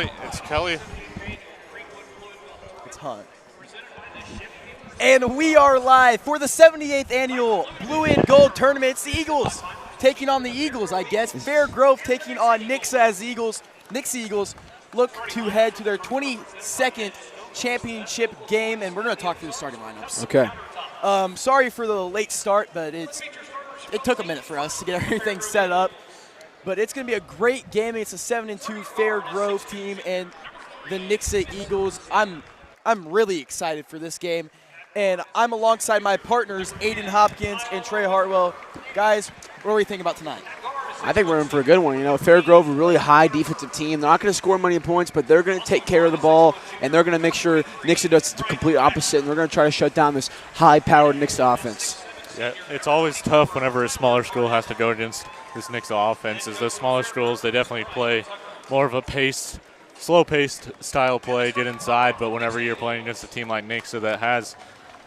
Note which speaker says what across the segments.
Speaker 1: Kelly. It's Kelly.
Speaker 2: It's Hunt. And we are live for the 78th annual Blue and Gold Tournament. It's the Eagles taking on the Eagles, I guess. Fair Grove taking on Nixa as the Eagles. Nixa Eagles look to head to their 22nd championship game, and we're going to talk through the starting lineups.
Speaker 3: Okay.
Speaker 2: Sorry for the late start, but it took a minute for us to get everything set up. But it's going to be a great game. It's a 7-2 Fair Grove team and the Nixa Eagles. I'm really excited for this game. And I'm alongside my partners, Aiden Hopkins and Trey Hartwell. Guys, what do we think about tonight?
Speaker 3: I think we're in for a good one. You know, Fair Grove, a really high defensive team. They're not going to score many points, but they're going to take care of the ball, and they're going to make sure Nixa does the complete opposite, and they're going to try to shut down this high-powered Nixa offense.
Speaker 1: Yeah, it's always tough whenever a smaller school has to go against this Nixa offense. As those smaller schools, they definitely play more of a slow-paced style play, get inside, but whenever you're playing against a team like Nixa that has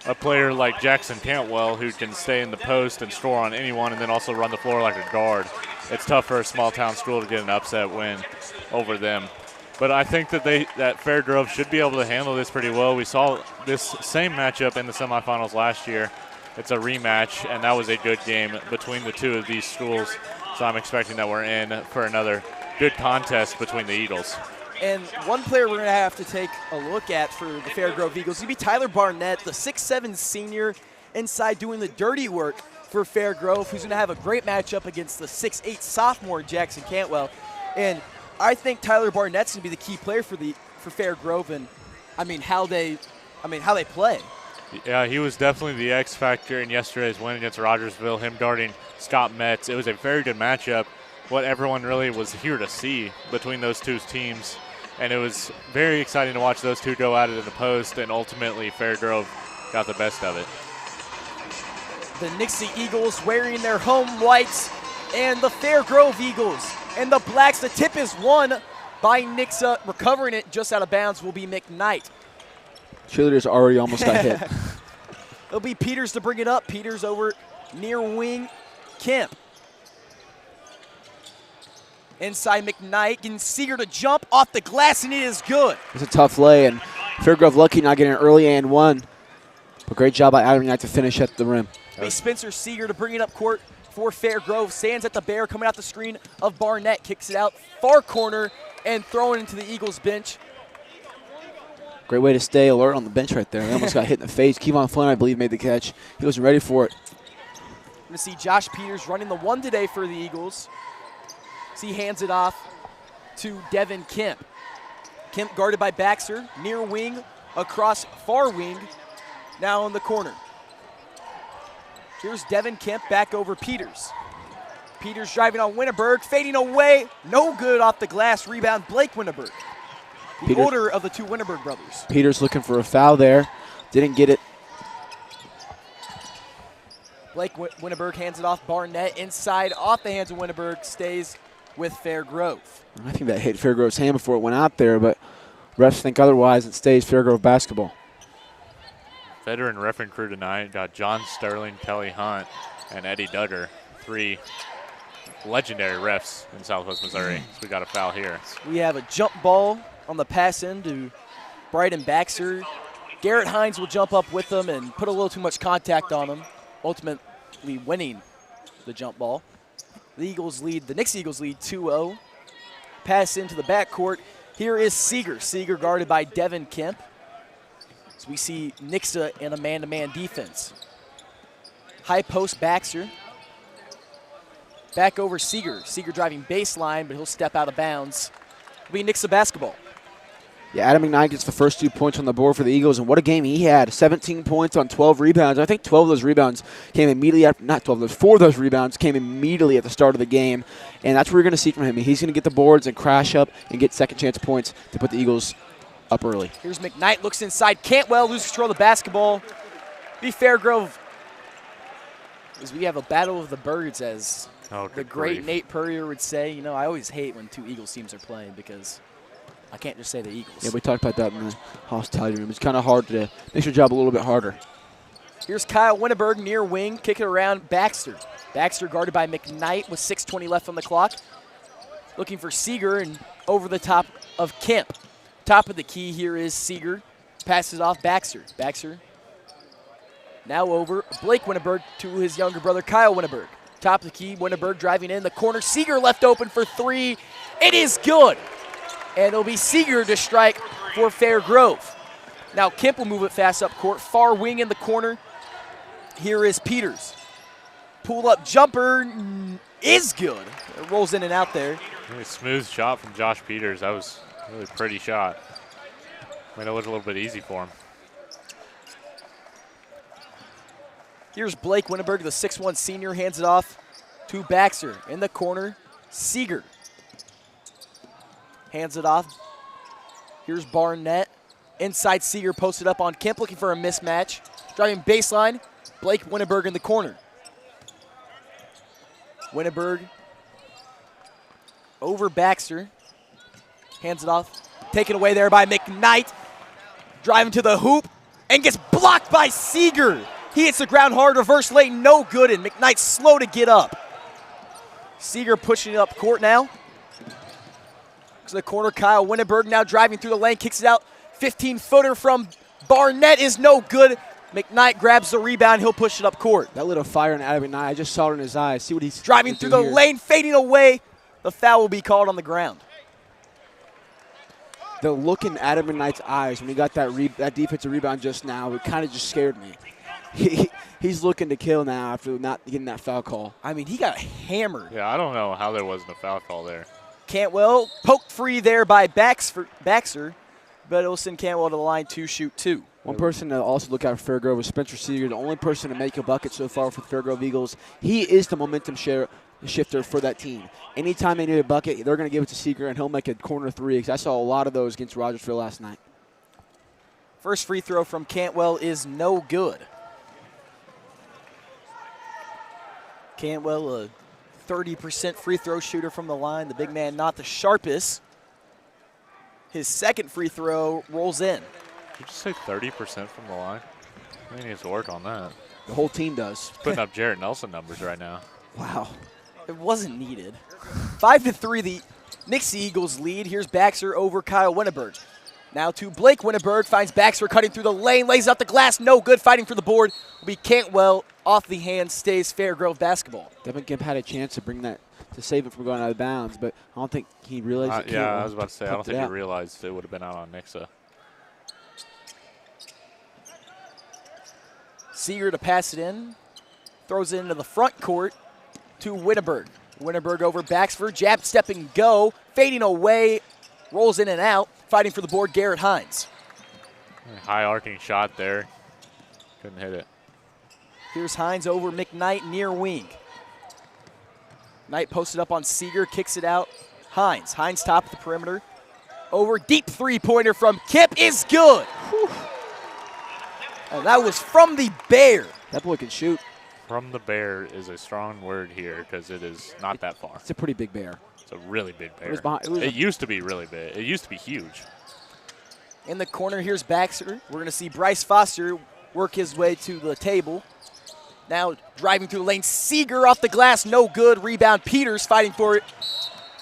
Speaker 1: a player like Jackson Cantwell who can stay in the post and score on anyone and then also run the floor like a guard, it's tough for a small-town school to get an upset win over them. But I think that Fair Grove should be able to handle this pretty well. We saw this same matchup in the semifinals last year. It's a rematch, and that was a good game between the two of these schools. So I'm expecting that we're in for another good contest between the Eagles.
Speaker 2: And one player we're going to have to take a look at for the Fair Grove Eagles is going to be Tyler Barnett, the 6'7 senior inside doing the dirty work for Fair Grove, who's going to have a great matchup against the 6'8 sophomore Jackson Cantwell. And I think Tyler Barnett's going to be the key player for Fair Grove, and how they play.
Speaker 1: Yeah, he was definitely the X factor in yesterday's win against Rogersville, him guarding Scott Metz. It was a very good matchup, what everyone really was here to see between those two teams. And it was very exciting to watch those two go at it in the post, and ultimately Fair Grove got the best of it.
Speaker 2: The Nixa Eagles wearing their home whites, and the Fair Grove Eagles and the Blacks. The tip is won by Nixa. Recovering it just out of bounds will be McKnight.
Speaker 3: Cheerleaders already almost got hit.
Speaker 2: It'll be Peters to bring it up. Peters over near wing Kemp. Inside McKnight, getting Seeger to jump off the glass, and it is good.
Speaker 3: It's a tough lay, and Fair Grove lucky not getting an early and one. But great job by Adam McKnight to finish at the rim.
Speaker 2: It'll be Spencer Seeger to bring it up court for Fair Grove. Stands at the bear, coming out the screen of Barnett. Kicks it out far corner and throwing into the Eagles bench.
Speaker 3: Great way to stay alert on the bench right there. He almost got hit in the face. Kevon Flynn, I believe, made the catch. He wasn't ready for it.
Speaker 2: We're going to see Josh Peters running the one today for the Eagles. So he hands it off to Devin Kemp. Kemp guarded by Baxter, near wing, across far wing, now in the corner. Here's Devin Kemp back over Peters. Peters driving on Winterberg, fading away, no good off the glass. Rebound, Blake Winterberg, the older of the two Winterberg brothers.
Speaker 3: Peters looking for a foul there, didn't get it.
Speaker 2: Blake Winterberg hands it off. Barnett inside, off the hands of Winterberg, stays with Fair Grove.
Speaker 3: I think that hit Fair Grove's hand before it went out there, but refs think otherwise. It stays Fair Grove basketball.
Speaker 1: Veteran referee crew tonight got John Sterling, Kelly Hunt, and Eddie Duggar, three legendary refs in Southwest Missouri. So we got a foul here.
Speaker 2: We have a jump ball on the pass in to Bryden Baxter. Garrett Hines will jump up with them and put a little too much contact on him, ultimately winning the jump ball. The Nixa Eagles lead 2-0. Pass into the backcourt. Here is Seeger. Seeger guarded by Devin Kemp. So we see Nixa in a man-to-man defense. High post Baxter. Back over Seeger. Seeger driving baseline, but he'll step out of bounds. It'll be Nixa basketball.
Speaker 3: Yeah, Adam McKnight gets the first 2 points on the board for the Eagles, and what a game he had. 17 points on 12 rebounds. I think 12 of those rebounds came immediately after, not 12, those 4 of those rebounds came immediately at the start of the game, and that's what we're going to see from him. He's going to get the boards and crash up and get second chance points to put the Eagles up early.
Speaker 2: Here's McKnight, looks inside. Cantwell loses control of the basketball. Be Fair Grove, as we have a battle of the birds, as the great Nate Purrier would say. You know, I always hate when two Eagles teams are playing because I can't just say the Eagles.
Speaker 3: Yeah, we talked about that in the hospitality room. It's kind of hard to make your job a little bit harder.
Speaker 2: Here's Kyle Winterberg near wing, kick it around Baxter. Baxter guarded by McKnight with 6:20 left on the clock. Looking for Seeger, and over the top of Kemp. Top of the key here is Seeger. Passes off Baxter. Baxter now over Blake Winneberg to his younger brother Kyle Winneberg. Top of the key, Winneberg driving in the corner. Seeger left open for three. It is good. And it'll be Seeger to strike for Fairgrove. Now Kemp will move it fast up court. Far wing in the corner. Here is Peters. Pull up jumper is good. It rolls in and out there.
Speaker 1: Really smooth shot from Josh Peters. That was a really pretty shot. Made it look a little bit easy for him.
Speaker 2: Here's Blake Winneberg, the 6'1 senior, hands it off to Baxter in the corner. Seeger hands it off. Here's Barnett. Inside Seeger posted up on Kemp, looking for a mismatch. Driving baseline, Blake Winneberg in the corner. Winneberg over Baxter. Hands it off. Taken away there by McKnight. Driving to the hoop and gets blocked by Seeger. He hits the ground hard, reverse lane, no good, and McKnight's slow to get up. Seeger pushing it up court now. To the corner, Kyle Winneberg now driving through the lane, kicks it out. 15-footer from Barnett is no good. McKnight grabs the rebound, he'll push it up court.
Speaker 3: That lit a fire in Adam McKnight. I just saw it in his eyes. See what he's
Speaker 2: driving through the lane, fading away. The foul will be called on the ground.
Speaker 3: The look in Adam McKnight's eyes when he got that defensive rebound just now, it kind of just scared me. He's looking to kill now after not getting that foul call.
Speaker 2: I mean, he got hammered.
Speaker 1: Yeah, I don't know how there wasn't a foul call there.
Speaker 2: Cantwell poked free there by Baxter, but it'll send Cantwell to the line to shoot two.
Speaker 3: One person to also look out for Fairgrove is Spencer Seeger, the only person to make a bucket so far for the Fairgrove Eagles. He is the momentum shifter for that team. Anytime they need a bucket, they're going to give it to Seeger, and he'll make a corner three, because I saw a lot of those against Rogersville last night.
Speaker 2: First free throw from Cantwell is no good. Cantwell, a 30% free throw shooter from the line. The big man not the sharpest. His second free throw rolls in.
Speaker 1: Did you just say 30% from the line? I think he needs to work on that.
Speaker 3: The whole team does.
Speaker 1: He's putting up Jarrett Nelson numbers right now.
Speaker 3: Wow.
Speaker 2: It wasn't needed. 5-3, the Nixa Eagles lead. Here's Baxter over Kyle Winneberg. Now to Blake Winneberg, finds Baxter cutting through the lane, lays out the glass, no good, fighting for the board. Will be Cantwell, off the hand, stays Fairgrove basketball.
Speaker 3: Devin Kemp had a chance to bring that, to save it from going out of bounds, but I don't think he realized it.
Speaker 1: Yeah, I was about to say, I don't think he realized it would have been out on Nixa.
Speaker 2: Seeger to pass it in, throws it into the front court to Winneberg. Winneberg over Baxford, jab, step and go, fading away, rolls in and out, fighting for the board, Garrett Hines.
Speaker 1: High arcing shot there, couldn't hit it.
Speaker 2: Here's Hines over McKnight near wing. Knight posted up on Seeger, kicks it out. Hines top of the perimeter. Over, deep three-pointer from Kip is good. Whew. And that was from the Bear.
Speaker 3: That boy can shoot.
Speaker 1: From the Bear is a strong word here because it is not that far.
Speaker 3: It's a pretty big bear.
Speaker 1: It's a really big bear.
Speaker 3: It
Speaker 1: used to be really big. It used to be huge.
Speaker 2: In the corner, here's Baxter. We're going to see Bryce Foster work his way to the table. Now driving through the lane, Seeger off the glass, no good. Rebound, Peters fighting for it.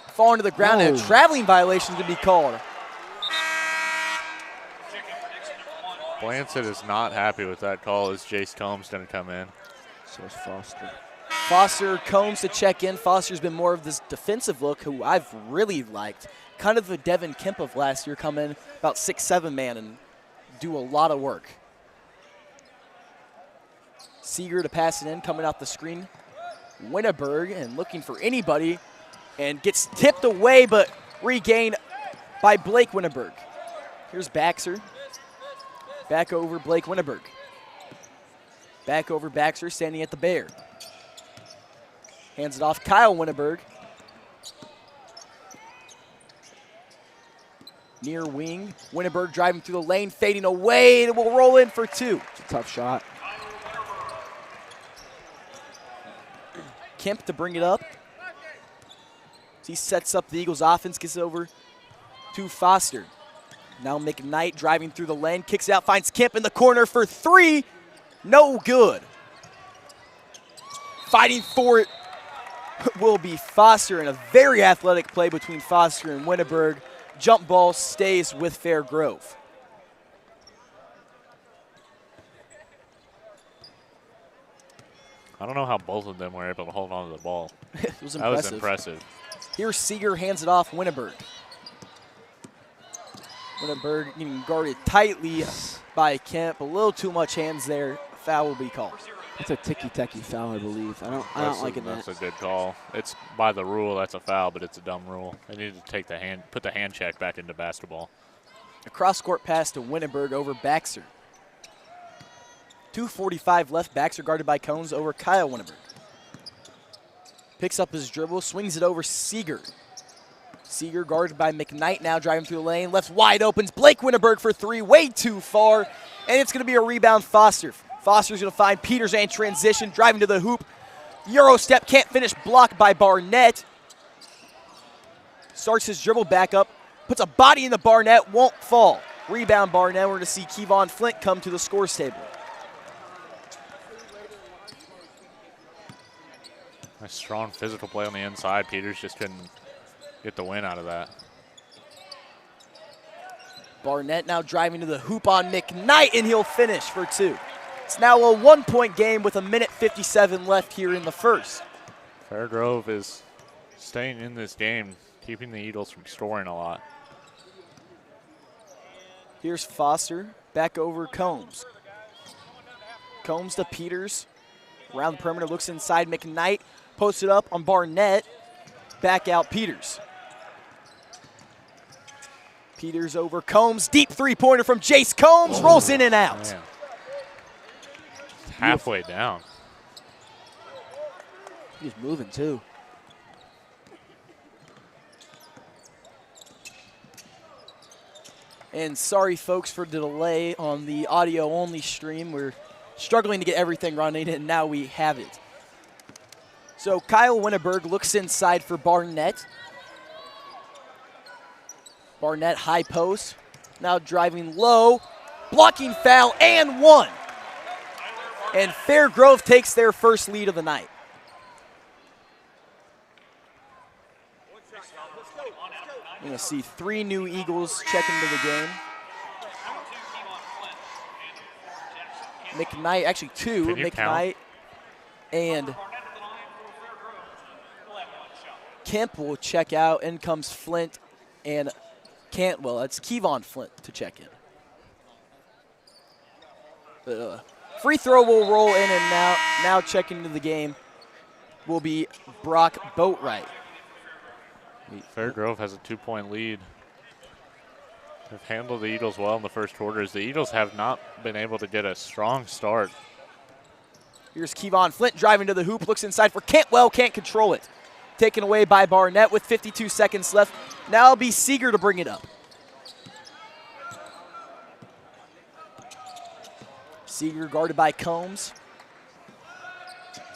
Speaker 2: Falling to the ground, and a traveling violation is going to be called.
Speaker 1: Blancett is not happy with that call as Jace Combs going to come in.
Speaker 3: So is Foster.
Speaker 2: Foster, Combs to check in. Foster's been more of this defensive look, who I've really liked. Kind of the Devin Kemp of last year, come in about 6'7" man and do a lot of work. Seeger to pass it in, coming out the screen. Winneberg and looking for anybody and gets tipped away but regained by Blake Winneberg. Here's Baxter. Back over Blake Winneberg. Back over Baxter, standing at the Bear. Hands it off Kyle Winneberg. Near wing. Winneberg driving through the lane, fading away, and it will roll in for two.
Speaker 3: It's a tough shot.
Speaker 2: Kemp to bring it up. He sets up the Eagles offense, gets it over to Foster. Now McKnight driving through the lane, kicks out, finds Kemp in the corner for three. No good. Fighting for it. will be Foster, and a very athletic play between Foster and Winterberg. Jump ball stays with Fairgrove.
Speaker 1: I don't know how both of them were able to hold on to the ball.
Speaker 2: It was impressive.
Speaker 1: That was impressive.
Speaker 2: Here Seeger hands it off Winterberg. Winterberg getting guarded tightly by Kemp. A little too much hands there. Foul will be called.
Speaker 3: It's a ticky-tacky foul, I believe. I don't like it.
Speaker 1: That's a good call. It's by the rule, that's a foul, but it's a dumb rule. They need to take put the hand check back into basketball.
Speaker 2: A cross-court pass to Winterberg over Baxter. 2:45 left. Baxter guarded by Cones over Kyle Winterberg. Picks up his dribble, swings it over Seeger. Seeger guarded by McKnight, now driving through the lane. Left wide opens Blake Winterberg for three, way too far. And it's going to be a rebound Foster. Foster's going to find Peters and transition, driving to the hoop. Euro step, can't finish, blocked by Barnett. Starts his dribble back up, puts a body in the Barnett, won't fall. Rebound Barnett. We're going to see Kevon Flint come to the scores table.
Speaker 1: A strong physical play on the inside. Peters just couldn't get the win out of that.
Speaker 2: Barnett now driving to the hoop on McKnight, and he'll finish for two. It's now a 1-point game with 1:57 left here in the first.
Speaker 1: Fairgrove is staying in this game, keeping the Eagles from scoring a lot.
Speaker 2: Here's Foster, back over Combs. Combs to Peters. Around the perimeter, looks inside McKnight. Posted up on Barnett. Back out Peters. Peters over Combs. Deep three-pointer from Jace Combs. Rolls in and out.
Speaker 1: Man. Halfway down.
Speaker 3: He's moving, too.
Speaker 2: And sorry, folks, for the delay on the audio-only stream. We're struggling to get everything running, and now we have it. So Kyle Winterberg looks inside for Barnett. Barnett high post, now driving low, blocking foul, and one. And Fairgrove takes their first lead of the night. We're going to see three new Eagles check into the game. McKnight, actually two, McKnight and Kemp will check out. In comes Flint and Cantwell. That's Kevon Flint to check in. Free throw will roll in, and now checking into the game will be Brock Boatwright.
Speaker 1: Fairgrove has a 2-point lead. They've handled the Eagles well in the first quarters. The Eagles have not been able to get a strong start.
Speaker 2: Here's Kevon Flint driving to the hoop, looks inside for Cantwell, can't control it. Taken away by Barnett with 52 seconds left. Now it'll be Seeger to bring it up. Seeger guarded by Combs.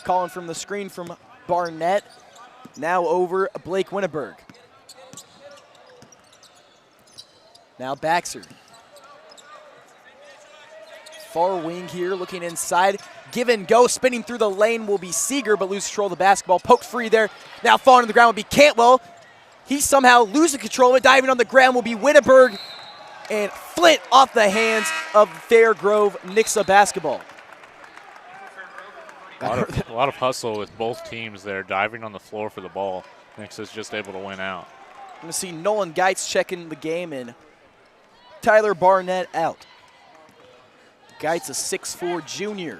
Speaker 2: Calling from the screen from Barnett. Now over Blake Winterberg. Now Baxter. Far wing here, looking inside. Give and go, spinning through the lane will be Seeger, but loses control of the basketball. Poked free there. Now falling on the ground will be Cantwell. He somehow loses control of it. Diving on the ground will be Winterberg. And Flint off the hands of Fairgrove Nixa basketball.
Speaker 1: A lot of hustle with both teams there, diving on the floor for the ball. Nixa's just able to win out.
Speaker 2: I'm going to see Nolan Geitz checking the game, and Tyler Barnett out. Geitz, a 6'4" junior.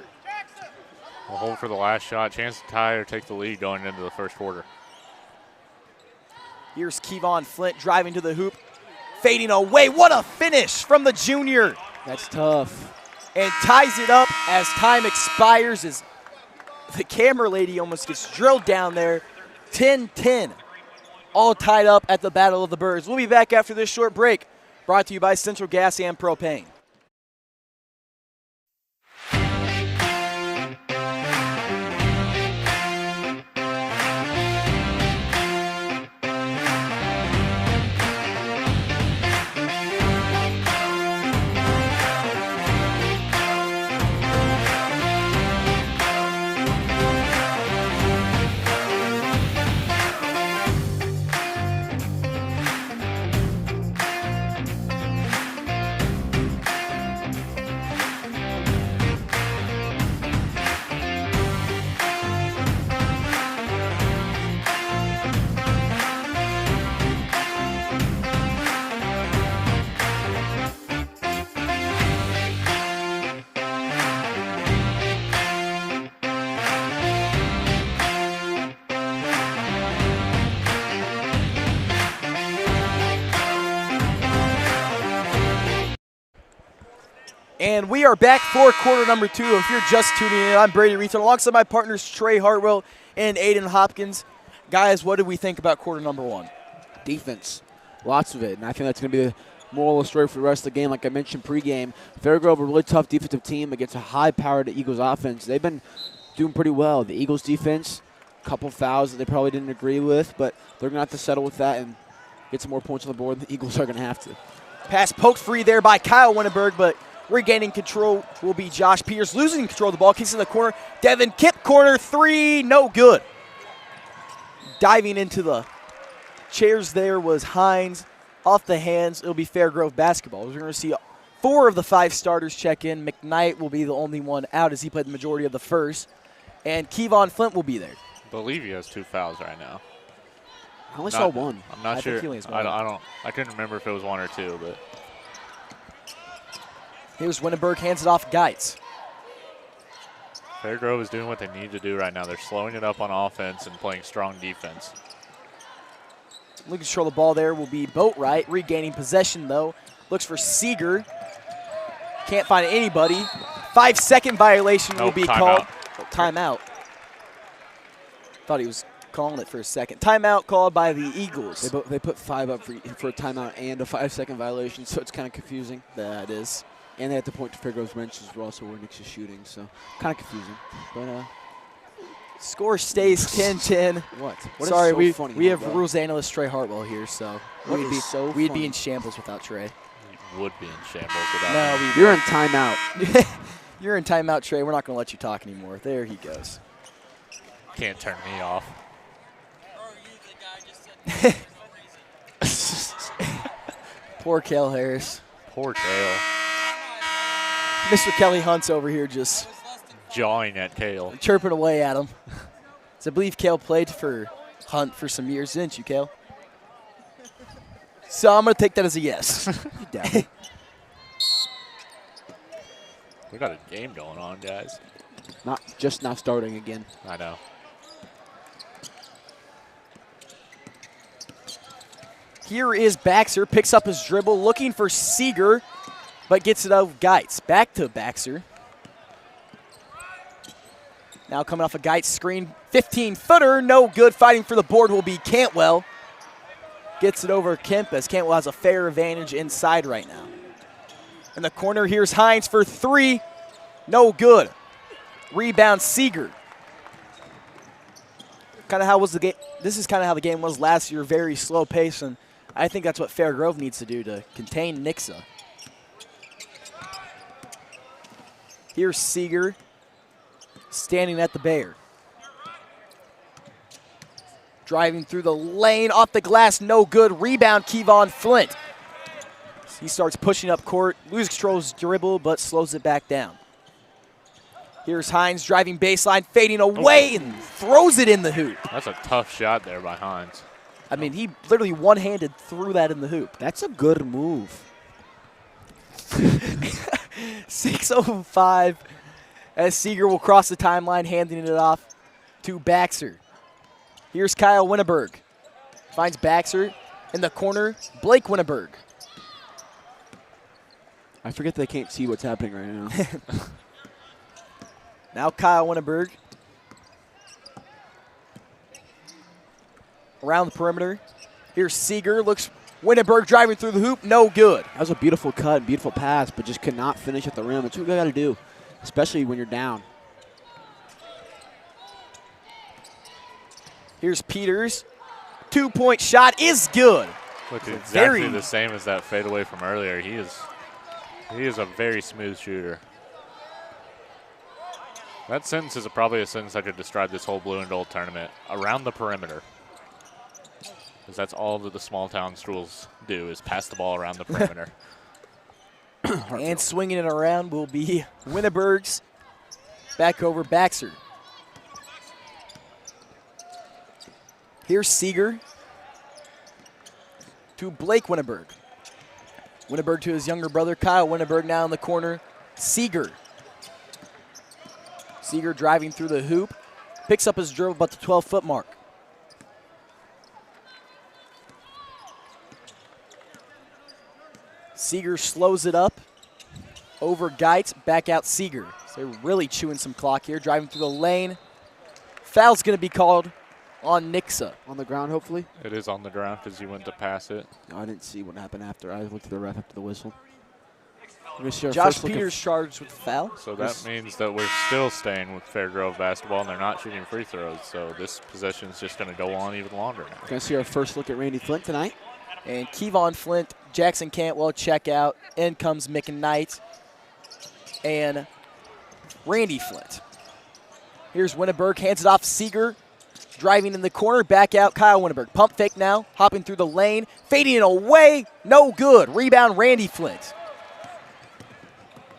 Speaker 1: We'll hold for the last shot. Chance to tie or take the lead going into the first quarter.
Speaker 2: Here's Kevon Flint driving to the hoop. Fading away. What a finish from the junior.
Speaker 3: That's tough.
Speaker 2: And ties it up as time expires, as the camera lady almost gets drilled down there. 10-10. All tied up at the Battle of the Birds. We'll be back after this short break. Brought to you by Central Gas and Propane. And we are back for quarter number 2. If you're just tuning in, I'm Brady Reeton alongside my partners Trey Hartwell and Aiden Hopkins. Guys, what do we think about quarter number 1?
Speaker 3: Defense. Lots of it. And I think that's going to be the moral of the story for the rest of the game. Like I mentioned pregame, Fairgrove, a really tough defensive team against a high-powered Eagles offense. They've been doing pretty well. The Eagles defense, a couple fouls that they probably didn't agree with, but they're going to have to settle with that and get some more points on the board. The Eagles are going to have to.
Speaker 2: Pass poked free there by Kyle Winterberg, but regaining control will be Josh Peters. Losing control of the ball, kicks in the corner. Devin Kipp, corner 3, no good. Diving into the chairs there was Hines. Off the hands, it'll be Fairgrove basketball. We're going to see 4 of the 5 starters check in. McKnight will be the only one out as he played the majority of the first. And Kevon Flint will be there.
Speaker 1: I believe he has 2 fouls right now.
Speaker 3: I only saw one.
Speaker 1: I'm not sure.
Speaker 2: Think he only has one.
Speaker 1: I couldn't remember if it was 1 or 2, but
Speaker 2: Here's Winterberg, hands it off Geitz.
Speaker 1: Fairgrove is doing what they need to do right now. They're slowing it up on offense and playing strong defense.
Speaker 2: Looking to control the ball there will be Boatwright. Regaining possession, though. Looks for Seeger. Can't find anybody. 5-second violation will be called. Timeout. Thought he was calling it for a second. Timeout called by the Eagles.
Speaker 3: They put 5 up for a timeout and a 5-second violation, so it's kind of confusing.
Speaker 2: That is.
Speaker 3: And they have to point to Fairgrove's bench as well, so where Nixa is shooting, so kind of confusing. But
Speaker 2: score stays 10-10.
Speaker 3: What
Speaker 2: Sorry,
Speaker 3: is so funny
Speaker 2: we have
Speaker 3: about
Speaker 2: rules analyst Trey Hartwell here, so we'd be in shambles without Trey.
Speaker 1: You would be in shambles without
Speaker 2: No,
Speaker 1: him.
Speaker 3: You're in timeout.
Speaker 2: You're in timeout, Trey. We're not going to let you talk anymore. There he goes.
Speaker 1: Can't turn me off.
Speaker 2: Poor Kel Harris.
Speaker 1: Poor Kale.
Speaker 2: Mr. Kelly Hunt's over here just
Speaker 1: Jawing at Kale.
Speaker 2: chirping away at him. So I believe Kale played for Hunt for some years, didn't you, Kale? So I'm going to take that as a yes.
Speaker 1: We got a game going on, guys.
Speaker 3: Not just now starting again.
Speaker 1: I know.
Speaker 2: Here is Baxter, picks up his dribble, looking for Seeger, but gets it out of Geitz. Back to Baxter. Now coming off a Geitz screen, 15-footer, no good. Fighting for the board will be Cantwell. Gets it over Kemp as Cantwell has a fair advantage inside right now. In the corner, here's Hines for 3, no good. Rebound Seeger. Kind of how was the game? This is kind of how the game was last year, very slow pace, and I think that's what Fairgrove needs to do to contain Nixa. Here's Seeger standing at the Bear. Driving through the lane, off the glass, no good. Rebound, Kevon Flint. He starts pushing up court, loses control of his dribble, but slows it back down. Here's Hines driving baseline, fading away, and throws it in the hoop.
Speaker 1: That's a tough shot there by Hines.
Speaker 2: I mean, he literally one-handed threw that in the hoop.
Speaker 3: That's a good move.
Speaker 2: 6:05 as Seeger will cross the timeline, handing it off to Baxter. Here's Kyle Winterberg. Finds Baxter in the corner. Blake Winterberg.
Speaker 3: I forget they can't see what's happening right now.
Speaker 2: Now Kyle Winterberg. Around the perimeter. Here's Seeger. Looks Winterberg driving through the hoop. No good.
Speaker 3: That was a beautiful cut, beautiful pass, but just could not finish at the rim. That's what you got to do, especially when you're down.
Speaker 2: Here's Peters. 2-point shot is good.
Speaker 1: Looks exactly the same as that fadeaway from earlier. He is a very smooth shooter. That sentence is probably a sentence that could describe this whole blue and gold tournament. Around the perimeter. Because that's all that the small town schools do is pass the ball around the perimeter.
Speaker 2: And swinging it around will be Winterberg's back over Baxter. Here's Seeger to Blake Winterberg. Winterberg to his younger brother, Kyle Winterberg, now in the corner. Seeger. Seeger driving through the hoop. Picks up his dribble about the 12-foot mark. Seeger slows it up over Geitz, back out Seeger. So they're really chewing some clock here, driving through the lane. Foul's going to be called on Nixa.
Speaker 3: On the ground, hopefully.
Speaker 1: It is on the ground because he went to pass it.
Speaker 3: No, I didn't see what happened after. I looked at the ref after the whistle. We're gonna
Speaker 2: Josh Peters charged with the foul.
Speaker 1: So that means that we're still staying with Fairgrove basketball, and they're not shooting free throws. So this possession is just going to go on even longer now.
Speaker 3: Going to see our first look at Randy Flint tonight.
Speaker 2: And Kevon Flint, Jackson Cantwell check out. In comes McKnight and Randy Flint. Here's Winneberg, hands it off Seeger. Driving in the corner, back out Kyle Winneberg. Pump fake now, hopping through the lane, fading it away, no good. Rebound Randy Flint.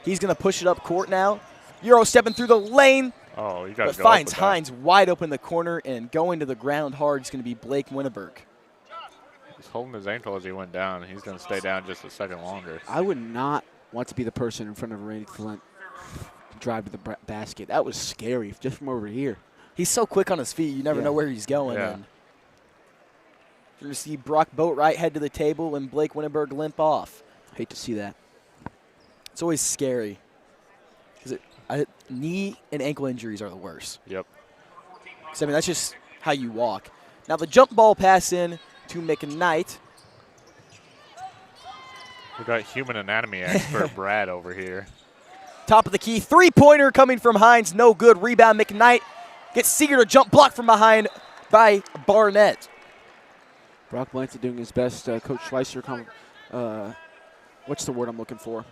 Speaker 2: He's going to push it up court now. Euro stepping through the lane.
Speaker 1: Oh, you got to
Speaker 2: But
Speaker 1: go
Speaker 2: finds
Speaker 1: up with
Speaker 2: Hines wide open in the corner, and going to the ground hard is going to be Blake Winneberg.
Speaker 1: He's holding his ankle as he went down. He's going to stay down just a second longer.
Speaker 3: I would not want to be the person in front of Randy Flint drive to the basket. That was scary just from over here.
Speaker 2: He's so quick on his feet, you never know where he's going.
Speaker 1: Yeah.
Speaker 2: And you're going to see Brock Boatwright head to the table and Blake Winneberg limp off.
Speaker 3: Hate to see that.
Speaker 2: It's always scary because knee and ankle injuries are the worst.
Speaker 1: Yep.
Speaker 2: 'Cause, I mean, that's just how you walk. Now the jump ball pass in to McKnight.
Speaker 1: We got human anatomy expert Brad over here.
Speaker 2: Top of the key, three-pointer coming from Hines, no good. Rebound McKnight. Gets Seeger to jump block from behind by Barnett.
Speaker 3: Brock Blanton doing his best. Coach Schweitzer, what's the word I'm looking for?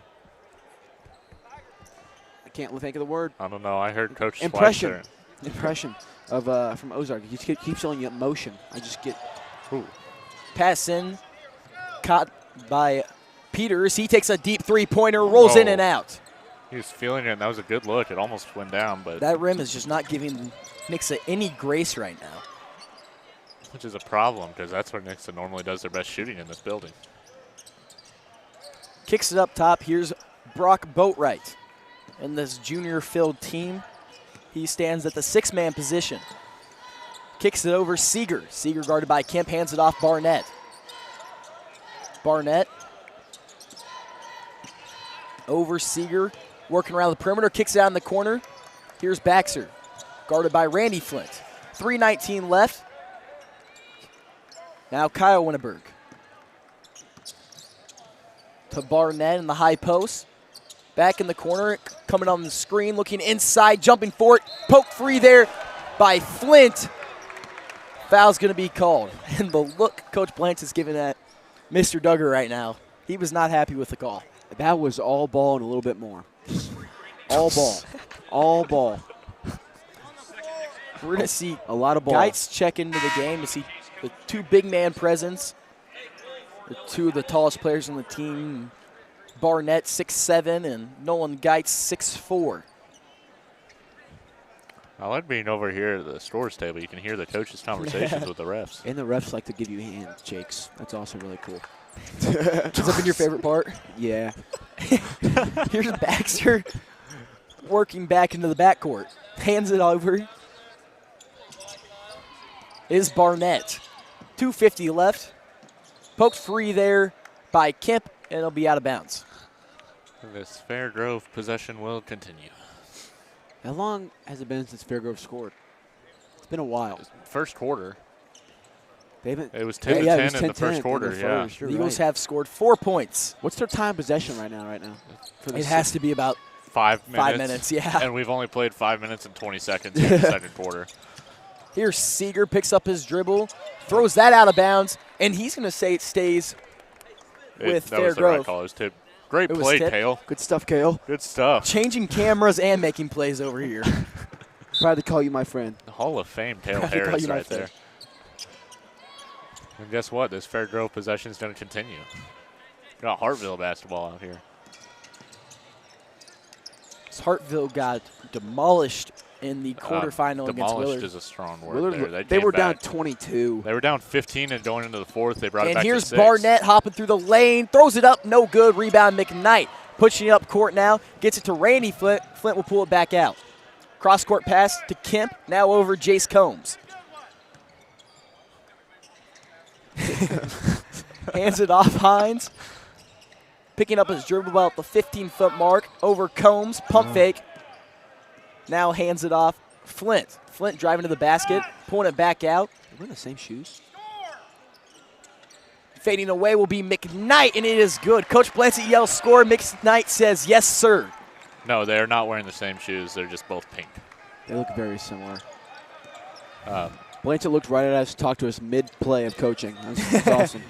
Speaker 3: I can't think of the word.
Speaker 1: I don't know. I heard Coach
Speaker 3: Impression.
Speaker 1: Schweitzer.
Speaker 3: Impression of from Ozark. He just keeps showing you emotion. I just get.
Speaker 1: Ooh.
Speaker 2: Pass in, caught by Peters. He takes a deep three-pointer, rolls in and out.
Speaker 1: He was feeling it, and that was a good look. It almost went down, but
Speaker 2: That rim is just not giving Nixa any grace right now.
Speaker 1: which is a problem because that's where Nixa normally does their best shooting in this building.
Speaker 2: Kicks it up top. Here's Brock Boatwright. In this junior-filled team, he stands at the six-man position. Kicks it over Seeger. Seeger guarded by Kemp, hands it off Barnett. Barnett over Seeger, working around the perimeter, kicks it out in the corner. Here's Baxter, guarded by Randy Flint. 3:19 left. Now Kyle Winneberg. To Barnett in the high post. Back in the corner, coming on the screen, looking inside, jumping for it. Poke free there by Flint. Foul's going to be called. And the look Coach Blanch is giving at Mr. Duggar right now, he was not happy with the call.
Speaker 3: That was all ball and a little bit more. All ball. All ball.
Speaker 2: We're going to see
Speaker 3: a lot of ball.
Speaker 2: Geitz check into the game to see the two big man presence. The two of the tallest players on the team. Barnett 6'7", and Nolan Geitz 6'4".
Speaker 1: I like being over here at the scores table. You can hear the coaches' conversations with the refs.
Speaker 3: And the refs like to give you handshakes. That's also really cool.
Speaker 2: Has that been your favorite part?
Speaker 3: Yeah.
Speaker 2: Here's Baxter working back into the backcourt. Hands it over. Is Barnett. 2:50 left. Poked free there by Kemp, and it'll be out of bounds.
Speaker 1: This Fairgrove possession will continue.
Speaker 3: How long has it been since Fairgrove scored? It's been a while.
Speaker 1: First quarter.
Speaker 3: It
Speaker 1: was 10 to 10 in the
Speaker 3: 10-10
Speaker 1: first quarter, yeah.
Speaker 2: The Eagles have scored 4 points.
Speaker 3: What's their time possession right now?
Speaker 2: It has to be about
Speaker 1: 5 minutes.
Speaker 2: 5 minutes, yeah.
Speaker 1: And we've only played 5 minutes and 20 seconds in the second quarter.
Speaker 2: Here's Seeger, picks up his dribble, throws that out of bounds, and he's going to say it stays with
Speaker 1: that was the right
Speaker 2: Fairgrove.
Speaker 1: call. It was tip. Great
Speaker 2: It was
Speaker 1: play,
Speaker 2: tip.
Speaker 1: Kale.
Speaker 3: Good stuff, Kale.
Speaker 1: Good stuff.
Speaker 2: Changing cameras and making plays over here.
Speaker 3: Proud to call you my friend.
Speaker 1: Hall of Fame, Kale
Speaker 2: Proud to call
Speaker 1: Harris
Speaker 2: you my
Speaker 1: right there. And guess what? This Fairgrove possession is going to continue. Got Hartville basketball out here.
Speaker 2: Hartville got demolished in the quarterfinal against
Speaker 1: demolished
Speaker 2: Willard.
Speaker 1: is a strong word
Speaker 3: Willard,
Speaker 1: there.
Speaker 3: they were
Speaker 1: came
Speaker 3: down
Speaker 1: back.
Speaker 3: 22.
Speaker 1: They were down 15 and going into the fourth. They brought it
Speaker 2: And
Speaker 1: back to
Speaker 2: here's
Speaker 1: 6.
Speaker 2: Barnett hopping through the lane, throws it up, no good. Rebound McKnight. Pushing it up court now, gets it to Randy Flint. Flint will pull it back out. Cross-court pass to Kemp, now over Jace Combs. Hands it off Hines. Picking up his dribble ball at the 15-foot mark. Over Combs. Pump fake. Now hands it off. Flint. Flint driving to the basket. Pulling it back out.
Speaker 3: We're in the same shoes.
Speaker 2: Fading away will be McKnight, and it is good. Coach Blanchett yells score. McKnight says, yes, sir.
Speaker 1: No, they're not wearing the same shoes. They're just both pink.
Speaker 3: They look very similar. Blanchett looked right at us, talked to us mid-play of coaching. That's awesome.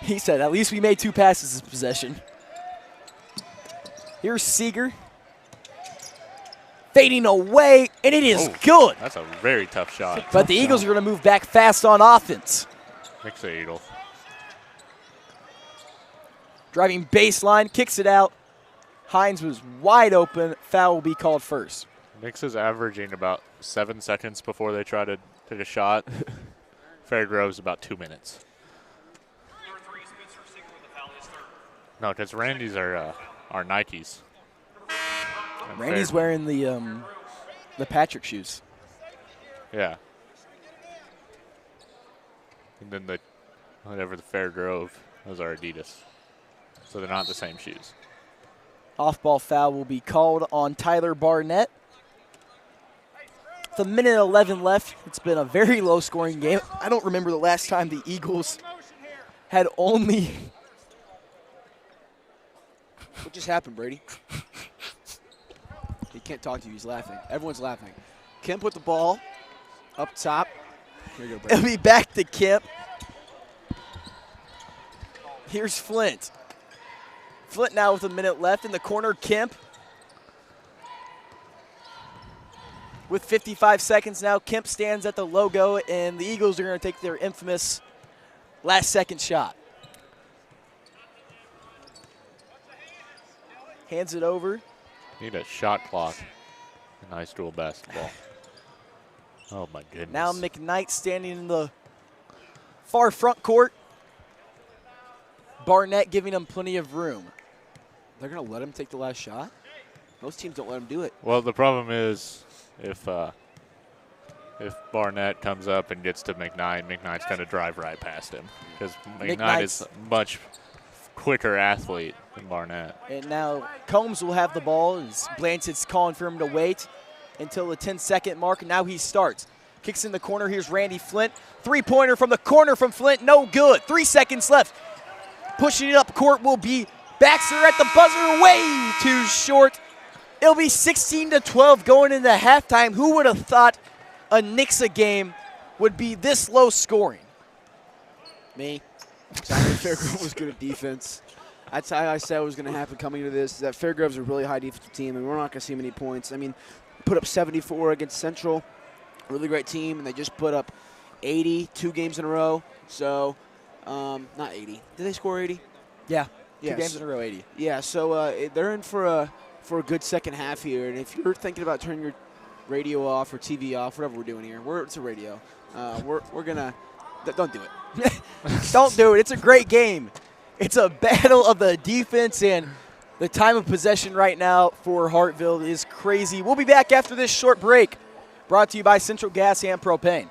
Speaker 2: He said, at least we made 2 passes this possession. Here's Seeger. Fading away, and it is good.
Speaker 1: That's a very tough shot.
Speaker 2: But the Eagles are going to move back fast on offense.
Speaker 1: Nixa Eagle.
Speaker 2: Driving baseline, kicks it out. Hines was wide open. Foul will be called first.
Speaker 1: Nixa's averaging about 7 seconds before they try to take a shot. Fairgrove's about 2 minutes. No, because Randy's are Nikes. And
Speaker 2: Randy's wearing the Patrick shoes.
Speaker 1: Yeah. And then the Fairgrove, those are Adidas. So they're not the same shoes.
Speaker 2: Off-ball foul will be called on Tyler Barnett. With 1:11 left, it's been a very low-scoring game. I don't remember the last time the Eagles had only...
Speaker 3: What just happened, Brady? He can't talk to you. He's laughing. Everyone's laughing. Kemp with the ball up top. Here you go, Brady.
Speaker 2: It'll be back to Kemp. Here's Flint. Flint now with 1 minute left in the corner. Kemp. With 55 seconds now, Kemp stands at the logo, and the Eagles are going to take their infamous last-second shot. Hands it over.
Speaker 1: Need a shot clock in high school basketball. Oh, my goodness.
Speaker 2: Now McKnight standing in the far front court. Barnett giving him plenty of room.
Speaker 3: They're going to let him take the last shot? Most teams don't let him do it.
Speaker 1: Well, the problem is if Barnett comes up and gets to McKnight, McKnight's going to drive right past him because McKnight is a much quicker athlete than Barnett.
Speaker 2: And now Combs will have the ball as Blanchett's calling for him to wait until the 10-second mark. Now he starts. Kicks in the corner. Here's Randy Flint. Three-pointer from the corner from Flint. No good. 3 seconds left. Pushing it up court will be Baxter at the buzzer. Way too short. It'll be 16-12 going into halftime. Who would have thought a Nixa game would be this low scoring?
Speaker 3: Me. Fairgrove was good at defense. That's how I said it was going to happen coming to this. That Fairgrove's a really high defensive team, and we're not going to see many points. I mean, put up 74 against Central, really great team, and they just put up 80 2 games in a row. So, not 80. Did they score 80?
Speaker 2: Yeah,
Speaker 3: yes.
Speaker 2: 2 games in a row, 80.
Speaker 3: Yeah, so they're in for a good second half here, and if you're thinking about turning your radio off or TV off, whatever we're doing here, it's a radio. We're gonna don't do it.
Speaker 2: Don't do it. It's a great game. It's a battle of the defense, and the time of possession right now for Hartville is crazy. We'll be back after this short break, brought to you by Central Gas and Propane.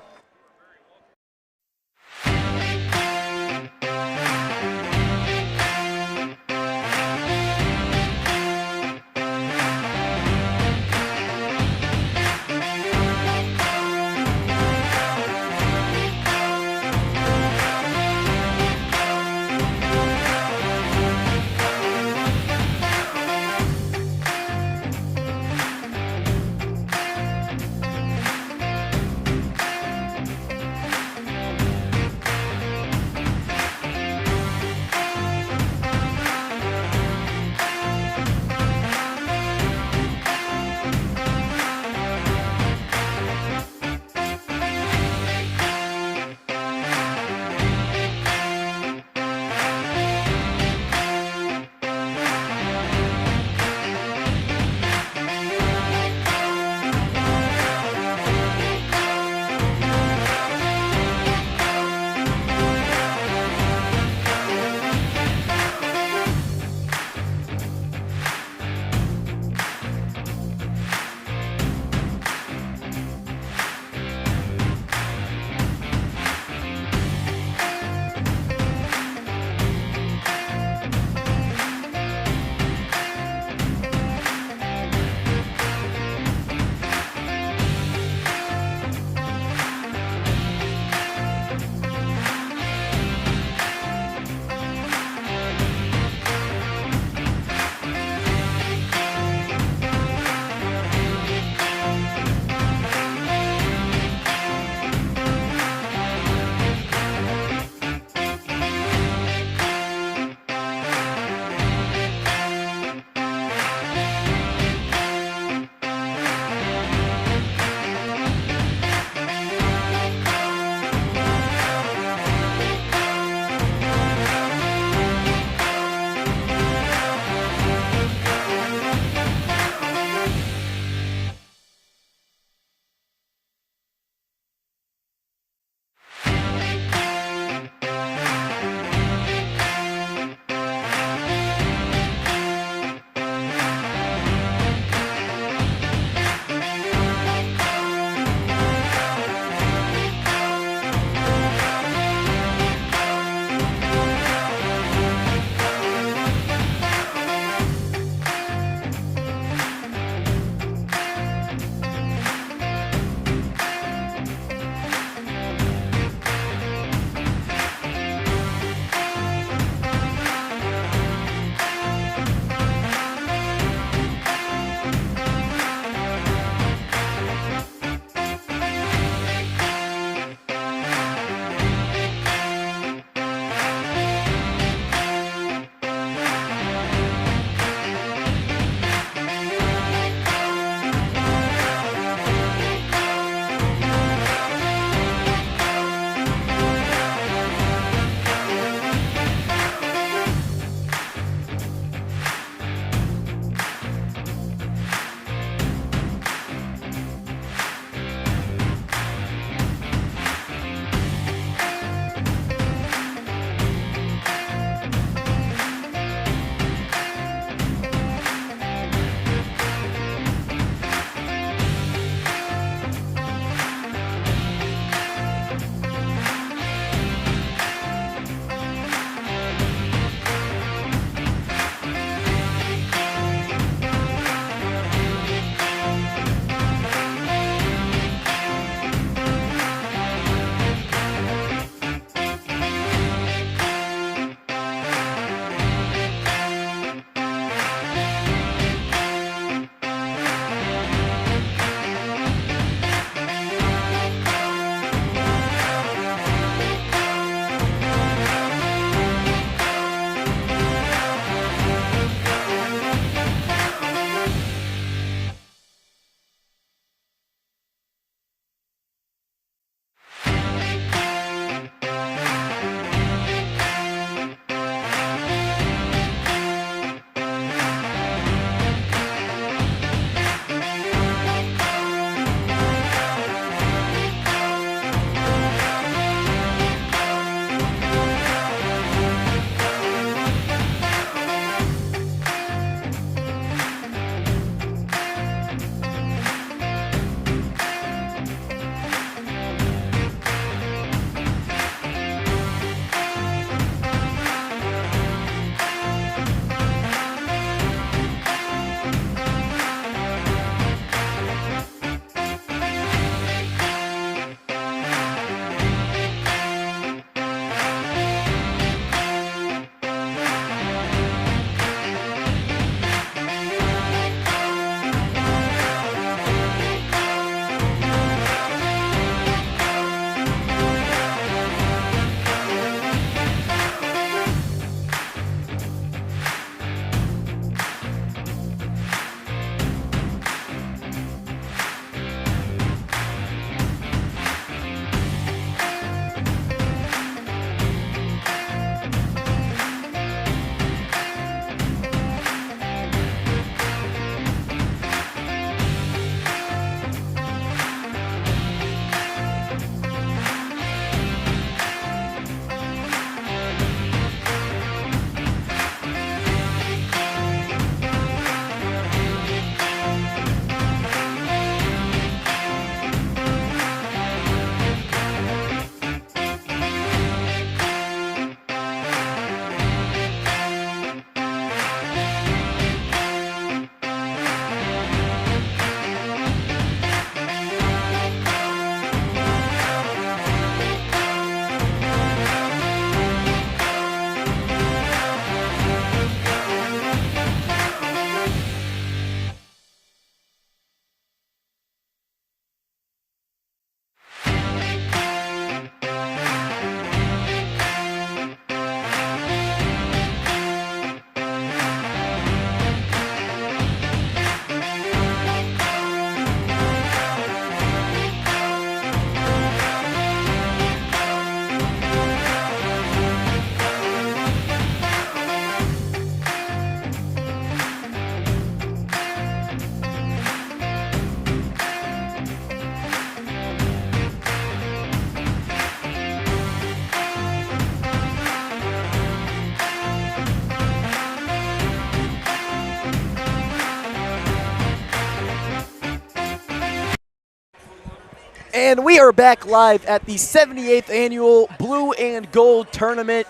Speaker 2: And we are back live at the 78th annual Blue and Gold Tournament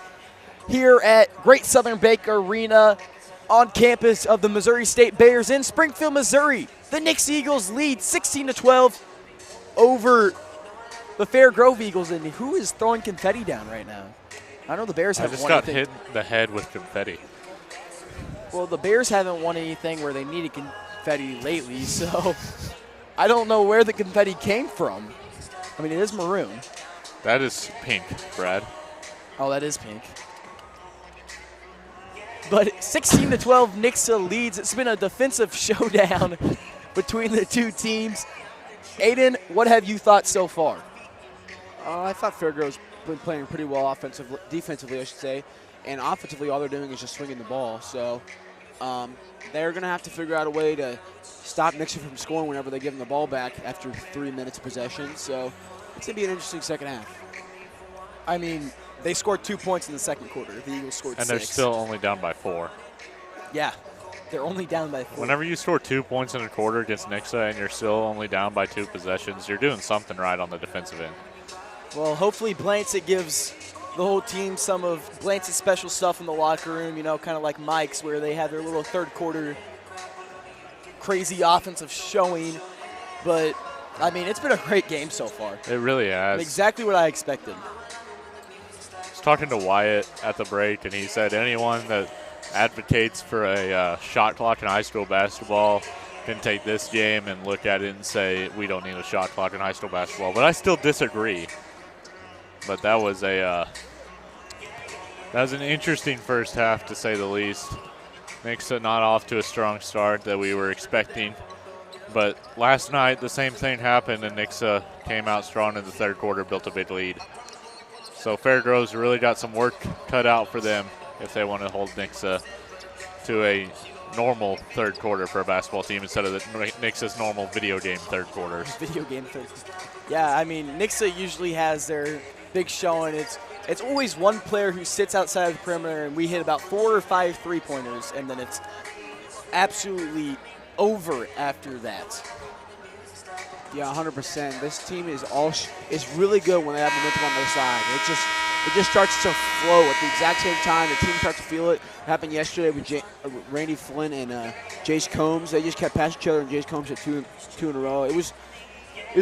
Speaker 2: here at Great Southern Bank Arena on campus of the Missouri State Bears in Springfield, Missouri. The Nixa Eagles lead 16-12 over the Fair Grove Eagles. And who is throwing confetti down right now? I know the Bears haven't won anything.
Speaker 1: I just got hit in the head with confetti.
Speaker 2: Well, the Bears haven't won anything where they needed confetti lately, so I don't know where the confetti came from. I mean, it is maroon.
Speaker 1: That is pink, Brad.
Speaker 2: Oh, that is pink. But 16-12, Nixa leads. It's been a defensive showdown between the two teams. Aiden, what have you thought so far?
Speaker 3: I thought Fairgrove's been playing pretty well defensively, I should say. And offensively, all they're doing is just swinging the ball. So they're going to have to figure out a way to stop Nixa from scoring whenever they give them the ball back after 3 minutes of possession. So it's going to be an interesting second half.
Speaker 2: I mean, they scored 2 points in the second quarter. The Eagles scored 6.
Speaker 1: And they're still only down by 4.
Speaker 2: Yeah, they're only down by 4.
Speaker 1: Whenever you score 2 points in a quarter against Nixa and you're still only down by 2 possessions, you're doing something right on the defensive end.
Speaker 2: Well, hopefully Blancett gives the whole team some of Blancett's special stuff in the locker room, you know, kind of like Mike's, where they had their little third quarter crazy offensive showing. But, I mean, it's been a great game so far.
Speaker 1: It really has.
Speaker 2: Exactly what I expected.
Speaker 1: I was talking to Wyatt at the break, and he said anyone that advocates for a shot clock in high school basketball can take this game and look at it and say we don't need a shot clock in high school basketball. But I still disagree. But that was an interesting first half, to say the least. Nixa not off to a strong start that we were expecting. But last night, the same thing happened, and Nixa came out strong in the third quarter, built a big lead. So Fairgrove's really got some work cut out for them if they want to hold Nixa to a normal third quarter for a basketball team instead of Nixa's normal video game third quarters.
Speaker 2: Video game third. Yeah, I mean, Nixa usually has their big showing. It's always one player who sits outside of the perimeter, and we hit about 4 or 5 three-pointers, and then it's absolutely over after that.
Speaker 3: Yeah, 100%. This team is really good when they have momentum on their side. It just starts to flow at the exact same time. The team starts to feel it. It happened yesterday with Randy Flynn and Jace Combs. They just kept passing each other, and Jace Combs hit two in a row. It was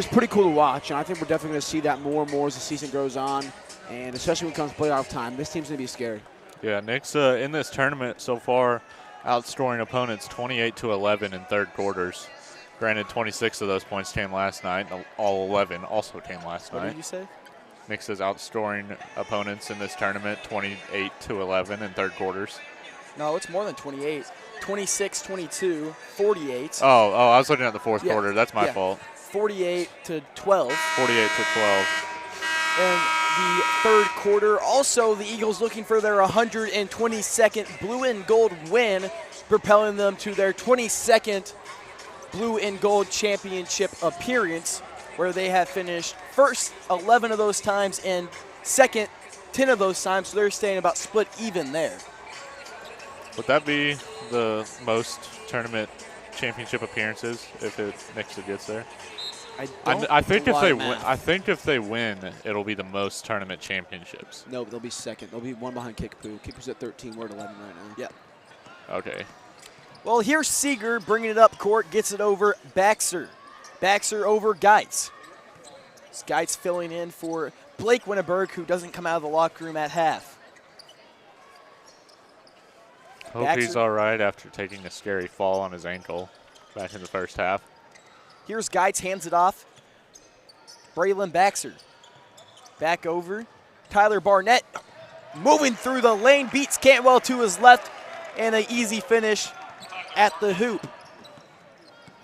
Speaker 3: pretty cool to watch, and I think we're definitely going to see that more and more as the season goes on, and especially when it comes to playoff time. This team's going to be scary. Yeah,
Speaker 1: Nixa in this tournament so far outscoring opponents 28-11 in third quarters. Granted, 26 of those points came last night. All 11 also came last night.
Speaker 2: What did you say?
Speaker 1: Nixa's outscoring opponents in this tournament 28-11 in third quarters.
Speaker 2: No, it's more than 28. 26, 22, 48.
Speaker 1: Oh, I was looking at the fourth quarter. That's my fault.
Speaker 2: 48-12.
Speaker 1: 48-12.
Speaker 2: And the third quarter, also the Eagles looking for their 122nd blue and gold win, propelling them to their 22nd blue and gold championship appearance, where they have finished first 11 of those times and second 10 of those times, so they're staying about split even there.
Speaker 1: Would that be the most tournament championship appearances if Nixa gets there? I think if they win, it'll be the most tournament championships.
Speaker 3: No, they'll be second. They'll be one behind Kickapoo. Kickapoo's at 13. We're at 11 right now.
Speaker 2: Yeah.
Speaker 1: Okay.
Speaker 2: Well, here's Seeger bringing it up court, gets it over Baxter. Baxter over Geitz. Geitz filling in for Blake Winneberg, who doesn't come out of the locker room at half.
Speaker 1: Hope Baxter, he's all right after taking a scary fall on his ankle back in the first half.
Speaker 2: Here's Geitz, hands it off. Braylon Baxter. Back over. Tyler Barnett moving through the lane, beats Cantwell to his left, and an easy finish at the hoop.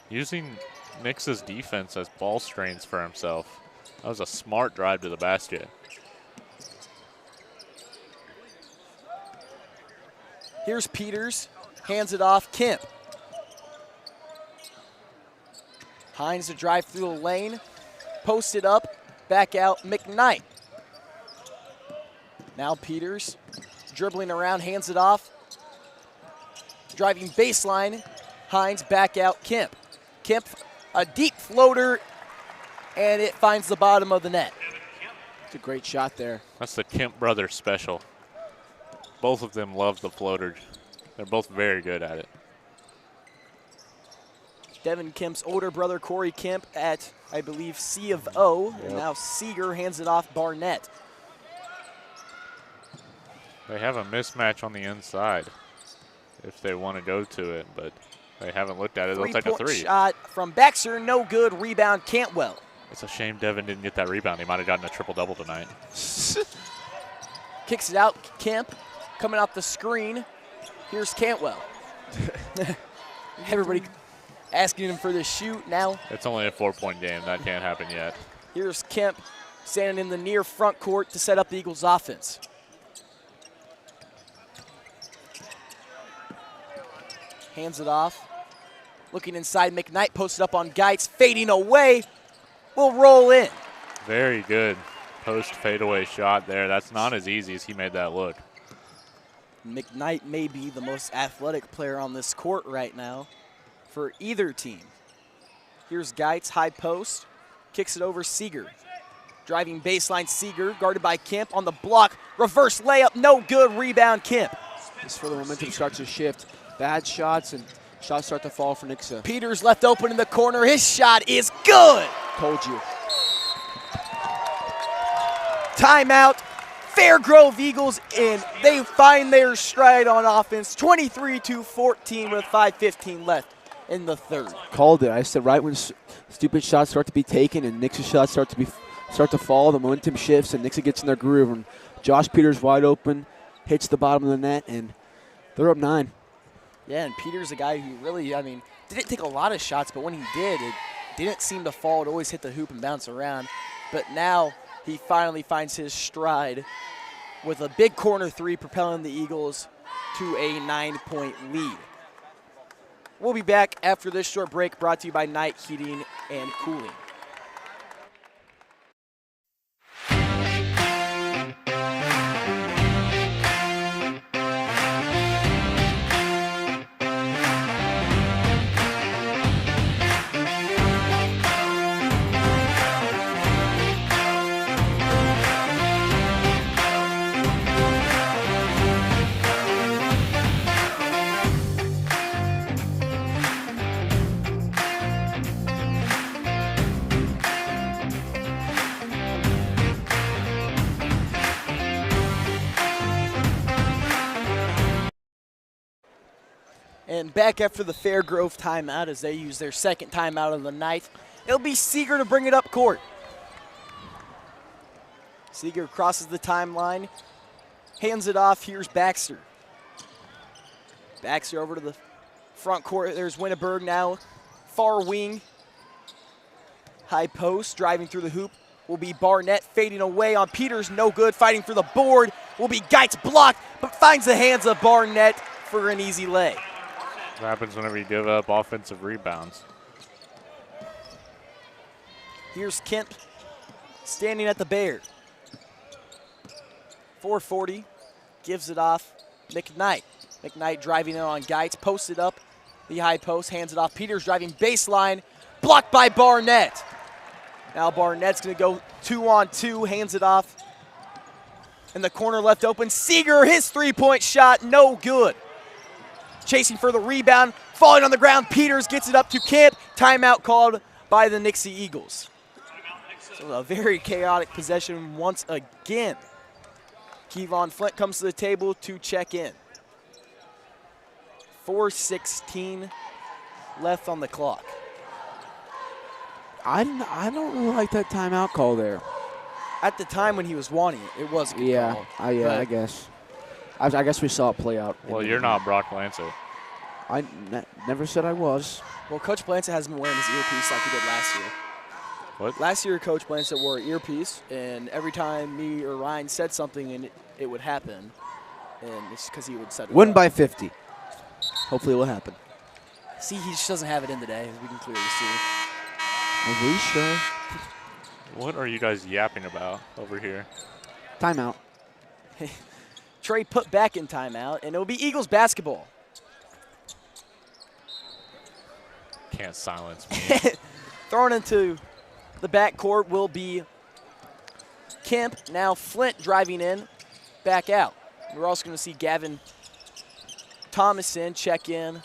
Speaker 1: Using Nixa's defense as ball screens for himself. That was a smart drive to the basket.
Speaker 2: Here's Peters, hands it off, Kemp. Hines to drive through the lane, post it up, back out, McKnight. Now Peters, dribbling around, hands it off. Driving baseline, Hines back out, Kemp. Kemp, a deep floater, and it finds the bottom of the net.
Speaker 3: It's a great shot there.
Speaker 1: That's the Kemp brothers special. Both of them love the floater. They're both very good at it.
Speaker 2: Devin Kemp's older brother, Corey Kemp, at, I believe, C of O.
Speaker 3: Yep.
Speaker 2: And now Seeger hands it off Barnett.
Speaker 1: They have a mismatch on the inside if they want to go to it, but they haven't looked at it. They'll take a three.
Speaker 2: Shot from Baxter, no good. Rebound, Cantwell.
Speaker 1: It's a shame Devin didn't get that rebound. He might have gotten a triple-double tonight.
Speaker 2: Kicks it out, Kemp coming off the screen. Here's Cantwell. Everybody asking him for the shoot now.
Speaker 1: It's only a 4-point game. That can't happen yet.
Speaker 2: Here's Kemp standing in the near front court to set up the Eagles' offense. Hands it off. Looking inside, McKnight posted up on Geitz, fading away. Will roll in.
Speaker 1: Very good post fadeaway shot there. That's not as easy as he made that look.
Speaker 2: McKnight may be the most athletic player on this court right now for either team. Here's Geitz, high post, kicks it over Seeger. Driving baseline, Seeger, guarded by Kemp on the block. Reverse layup, no good, rebound, Kemp.
Speaker 3: Just for the momentum starts to shift. Bad shots and shots start to fall for Nixa.
Speaker 2: Peters left open in the corner. His shot is good.
Speaker 3: Told you.
Speaker 2: Timeout. Fairgrove Eagles in. They find their stride on offense. 23-14 with 5:15 left in the third.
Speaker 3: Called it. I said right when stupid shots start to be taken and Nixa shots start to fall, the momentum shifts and Nixa gets in their groove. And Josh Peters wide open, hits the bottom of the net, and they're up 9.
Speaker 2: Yeah, and Peters a guy who really, didn't take a lot of shots, but when he did, it didn't seem to fall. It always hit the hoop and bounce around. But now he finally finds his stride with a big corner three propelling the Eagles to a 9-point lead. We'll be back after this short break brought to you by Night Heating and Cooling. And back after the Fairgrove timeout as they use their second timeout of the night. It'll be Seeger to bring it up court. Seeger crosses the timeline, hands it off. Here's Baxter. Baxter over to the front court. There's Winterberg now. Far wing. High post, driving through the hoop will be Barnett, fading away on Peters. No good, fighting for the board. Will be Geitz, blocked, but finds the hands of Barnett for an easy lay.
Speaker 1: What happens whenever you give up offensive rebounds?
Speaker 2: Here's Kemp standing at the Bear. 440, gives it off McKnight. McKnight driving in on Geitz, posted up the high post, hands it off. Peters driving baseline, blocked by Barnett. Now Barnett's gonna go 2-on-2, hands it off. In the corner left open, Seeger, his three-point shot, no good. Chasing for the rebound, falling on the ground. Peters gets it up to Kemp. Timeout called by the Nixa Eagles. So a very chaotic possession once again. Kevon Flint comes to the table to check in. 4:16 left on the clock.
Speaker 3: I don't really like that timeout call there.
Speaker 2: At the time when he was wanting it, it was a good call.
Speaker 3: I guess. I guess we saw it play out.
Speaker 1: Well, you're not Brock Lancet.
Speaker 3: I never said I was.
Speaker 2: Well, Coach Blancet hasn't been wearing his earpiece like he did last year.
Speaker 1: What?
Speaker 2: Last year, Coach Blancet wore an earpiece, and every time me or Ryan said something, and it would happen, and it's because he would set it
Speaker 3: Win
Speaker 2: up.
Speaker 3: by 50. Hopefully it will happen.
Speaker 2: See, he just doesn't have it in today, as we can clearly see.
Speaker 3: Are we sure?
Speaker 1: What are you guys yapping about over here?
Speaker 3: Timeout.
Speaker 2: Trey put back in timeout, and it'll be Eagles basketball.
Speaker 1: Can't silence me.
Speaker 2: Thrown into the backcourt will be Kemp. Now Flint driving in, back out. We're also going to see Gavin Thomason check in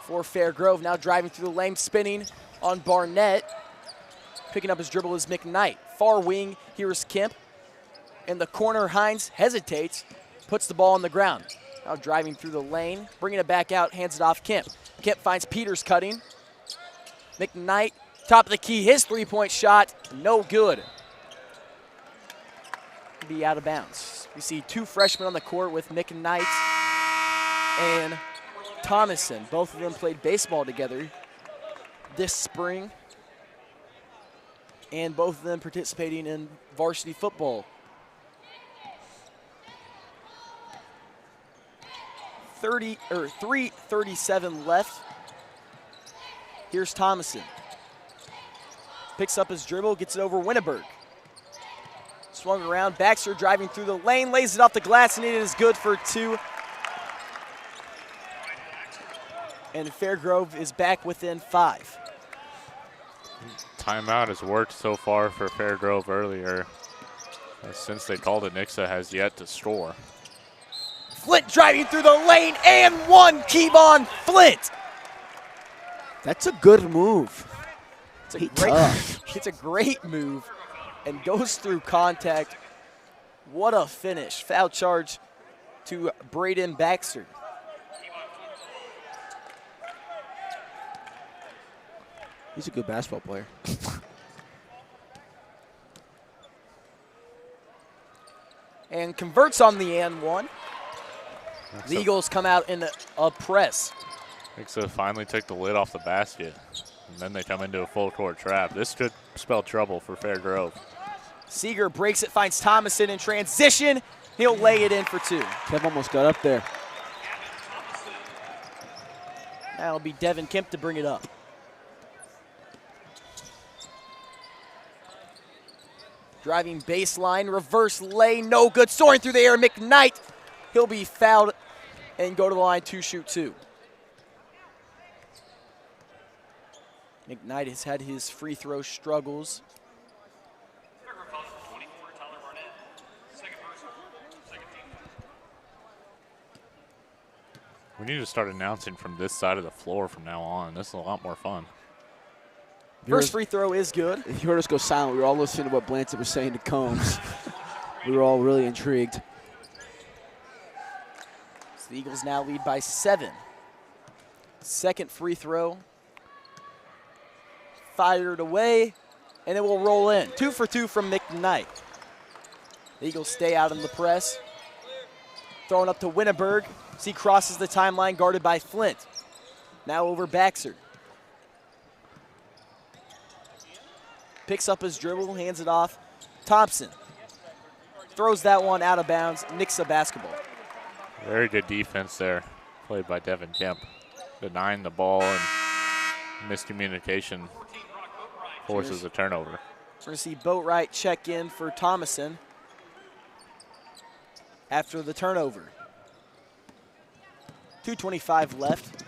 Speaker 2: for Fairgrove. Now driving through the lane, spinning on Barnett. Picking up his dribble is McKnight. Far wing, here's Kemp. In the corner, Hines hesitates, puts the ball on the ground. Now driving through the lane, bringing it back out, hands it off Kemp. Kemp finds Peters cutting. McKnight, top of the key, his three-point shot, no good. Be out of bounds. We see two freshmen on the court with McKnight and Thomason. Both of them played baseball together this spring, and both of them participating in varsity football. 3:37 left. Here's Thomason. Picks up his dribble, gets it over Winneberg. Swung around, Baxter driving through the lane, lays it off the glass, and it is good for two. And Fairgrove is back within 5.
Speaker 1: Timeout has worked so far for Fairgrove earlier. Since they called it, Nixa has yet to score.
Speaker 2: Flint driving through the lane, and one, Kevon Flint.
Speaker 3: That's a good move.
Speaker 2: It's a great move and goes through contact. What a finish. Foul charge to Braden Baxter.
Speaker 3: He's a good basketball player.
Speaker 2: And converts on the and one. The Eagles come out in a press.
Speaker 1: Nixa finally took the lid off the basket, and then they come into a full court trap. This could spell trouble for Fairgrove.
Speaker 2: Seeger breaks it, finds Thomason in transition. He'll lay it in for 2.
Speaker 3: Kev almost got up there.
Speaker 2: That'll be Devin Kemp to bring it up. Driving baseline, reverse lay, no good. Soaring through the air, McKnight. He'll be fouled and go to the line to shoot 2. McKnight has had his free throw struggles.
Speaker 1: We need to start announcing from this side of the floor from now on. This is a lot more fun.
Speaker 2: First free throw is good.
Speaker 3: If you heard us go silent, we were all listening to what Blanton was saying to Combs. We were all really intrigued.
Speaker 2: So the Eagles now lead by 7. Second free throw. Fired away, and it will roll in. 2 for 2 from McKnight. The Eagles stay out in the press. Throwing up to Winneberg. He crosses the timeline, guarded by Flint. Now over Baxter. Picks up his dribble, hands it off. Thompson throws that one out of bounds. Nixa basketball.
Speaker 1: Very good defense there, played by Devin Kemp. Denying the ball and miscommunication forces a turnover.
Speaker 2: We're going to see Boatwright check in for Thomason after the turnover. 2:25 left.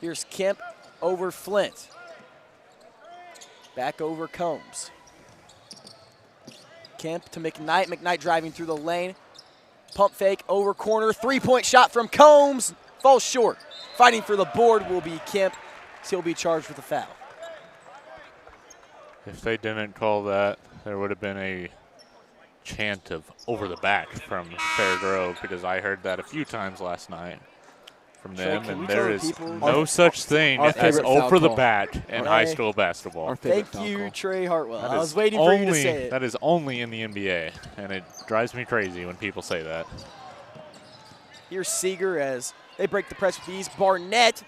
Speaker 2: Here's Kemp over Flint. Back over Combs. Kemp to McKnight. McKnight driving through the lane. Pump fake over corner. Three-point shot from Combs. Falls short. Fighting for the board will be Kemp. He'll be charged with a foul.
Speaker 1: If they didn't call that, there would have been a chant of over the back from Fairgrove, because I heard that a few times last night from them, and there is no such thing as over the back in high school basketball.
Speaker 2: Thank you, Trey Hartwell. I was waiting for you to say it.
Speaker 1: That is only in the NBA, and it drives me crazy when people say that.
Speaker 2: Here's Seeger as they break the press with ease. Barnett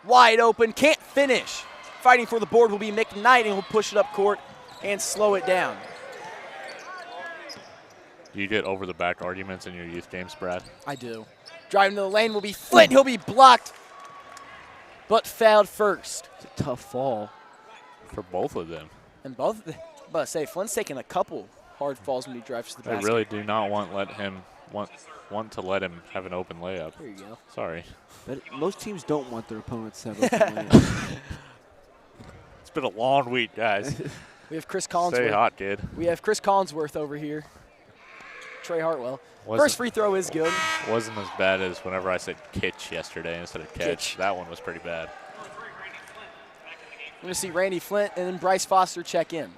Speaker 2: wide open, can't finish. Fighting for the board will be McKnight, and he'll push it up court and slow it down.
Speaker 1: Do you get over the back arguments in your youth games, Brad?
Speaker 2: I do. Driving to the lane will be Flint. He'll be blocked, but fouled first.
Speaker 3: It's a tough fall.
Speaker 1: For both of them.
Speaker 2: And both, but say Flint's taking a couple hard falls when he drives to the basket.
Speaker 1: I really do not want to let him have an open layup.
Speaker 2: There you go.
Speaker 1: Sorry.
Speaker 3: But most teams don't want their opponents to have open layups.
Speaker 1: It's been a long week, guys.
Speaker 2: We have Chris Collinsworth.
Speaker 1: Stay hot, kid.
Speaker 2: We have Chris Collinsworth over here. Trey Hartwell.
Speaker 1: Wasn't-
Speaker 2: First free throw is good.
Speaker 1: Wasn't as bad as whenever I said kitch yesterday instead of catch.
Speaker 2: Kitch.
Speaker 1: That one was pretty bad.
Speaker 2: We're going to see Randy Flint and then Bryce Foster check in.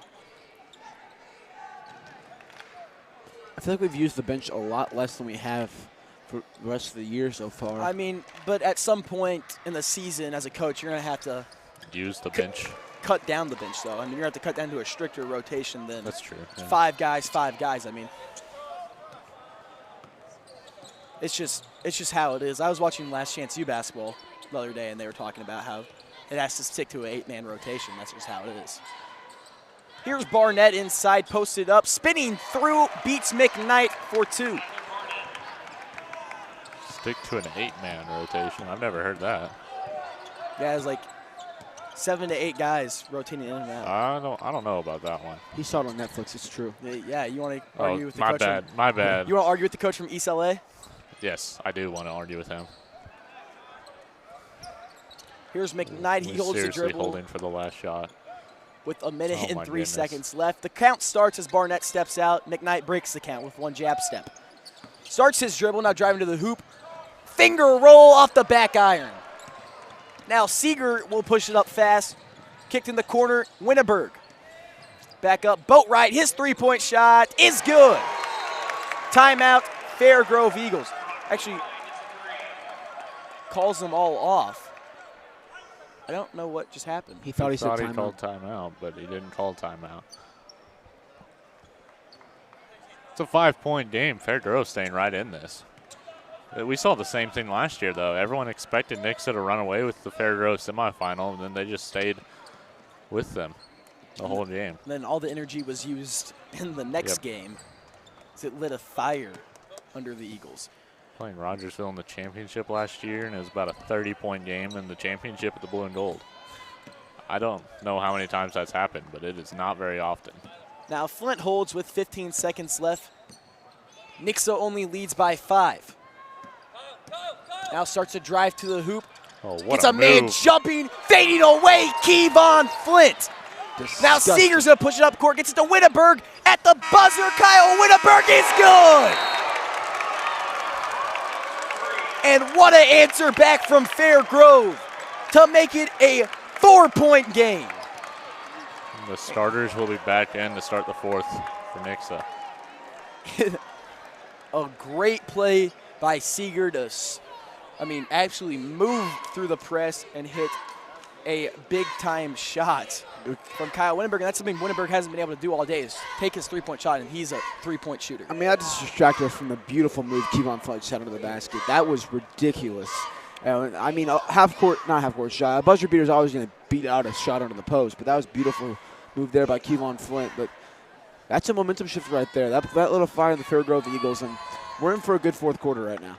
Speaker 3: I feel like we've used the bench a lot less than we have for the rest of the year so far.
Speaker 2: I mean, but at some point in the season as a coach, you're going to have to
Speaker 1: Use the bench.
Speaker 2: cut down the bench, though. I mean, you're going to have to cut down to a stricter rotation than
Speaker 1: That's true. Yeah.
Speaker 2: 5 guys. I mean, it's just how it is. I was watching Last Chance U basketball the other day, and they were talking about how it has to stick to an 8-man rotation. That's just how it is. Here's Barnett inside, posted up, spinning through, beats McKnight for 2.
Speaker 1: Stick to an 8-man rotation. I've never heard that.
Speaker 2: Yeah, it's like 7 to 8 guys rotating in and out.
Speaker 1: I don't know about that one.
Speaker 3: he saw it on Netflix. It's true.
Speaker 2: Yeah, you want to argue with the
Speaker 1: my
Speaker 2: coach?
Speaker 1: bad. My bad.
Speaker 2: You want to argue with the coach from East LA?
Speaker 1: Yes, I do want to argue with him.
Speaker 2: Here's McKnight. He holds the
Speaker 1: Seriously
Speaker 2: dribble
Speaker 1: holding for the last shot.
Speaker 2: with a minute
Speaker 1: Oh,
Speaker 2: and
Speaker 1: my
Speaker 2: 3
Speaker 1: goodness.
Speaker 2: seconds left. The count starts as Barnett steps out. McKnight breaks the count with 1 jab step. Starts his dribble, now driving to the hoop. Finger roll off the back iron. Now Seeger will push it up fast. Kicked in the corner, Winneberg. Back up, Boatwright, his 3-point shot is good. Timeout, Fairgrove Eagles. Actually, calls them all off. I don't know what just happened.
Speaker 3: He thought he said
Speaker 1: he
Speaker 3: timeout.
Speaker 1: called timeout, but he didn't call timeout. It's a 5-point game. Fairgrove staying right in this. We saw the same thing last year, though. Everyone expected Nixa to run away with the Fairgrove semifinal, and then they just stayed with them the whole game.
Speaker 2: And then all the energy was used in the next game as it lit a fire under the Eagles.
Speaker 1: Playing Rogersville in the championship last year, and it was about a 30-point game in the championship at the Blue and Gold. I don't know how many times that's happened, but it is not very often.
Speaker 2: Now Flint holds with 15 seconds left. Nixa only leads by 5. Now starts to drive to the hoop.
Speaker 1: Oh, what
Speaker 2: Gets
Speaker 1: a
Speaker 2: a man
Speaker 1: move.
Speaker 2: jumping, fading away, Kevon Flint. Now
Speaker 3: Disgusting.
Speaker 2: Seeger's gonna push it up court, gets it to Winneberg at the buzzer. Kyle Winneberg is good. And what an answer back from Fairgrove to make it a 4-point game.
Speaker 1: And the starters will be back in to start the 4th for Nixa.
Speaker 2: A great play by Seeger to, actually move through the press and hit a big-time shot from Kyle Winneberg. And that's something Winneberg hasn't been able to do all day, is take his 3-point shot, and he's a 3-point shooter.
Speaker 3: I mean, that just distracted us from the beautiful move Kevon Flint just had under the basket. That was ridiculous. I mean, not half court shot. A buzzer beater is always going to beat out a shot under the post, but that was a beautiful move there by Kevon Flint. But that's a momentum shift right there. That little fire in the Fairgrove Eagles, and we're in for a good 4th quarter right now.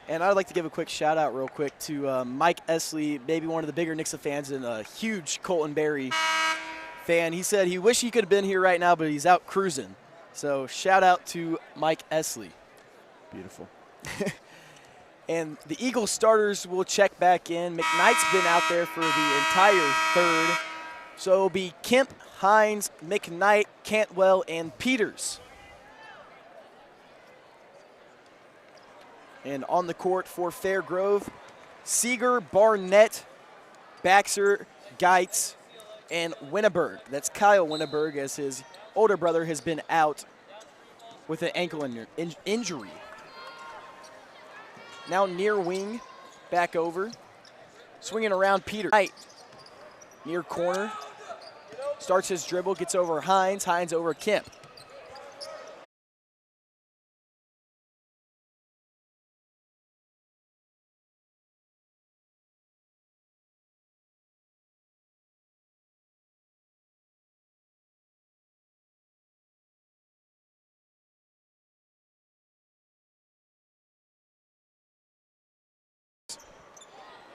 Speaker 2: And I'd like to give a quick shout-out real quick to Mike Esley, maybe one of the bigger Nixa fans and a huge Colton Berry fan. He said he wished he could have been here right now, but he's out cruising. So shout-out to Mike Esley.
Speaker 3: Beautiful.
Speaker 2: And the Eagles starters will check back in. McKnight's been out there for the entire 3rd. So it'll be Kemp, Hines, McKnight, Cantwell, and Peters. And on the court for Fairgrove, Seeger, Barnett, Baxter, Geitz, and Winneberg. That's Kyle Winneberg, as his older brother has been out with an ankle injury. Now near wing, back over. Swinging around Peter. Knight, near corner. Starts his dribble, gets over Hines. Hines over Kemp.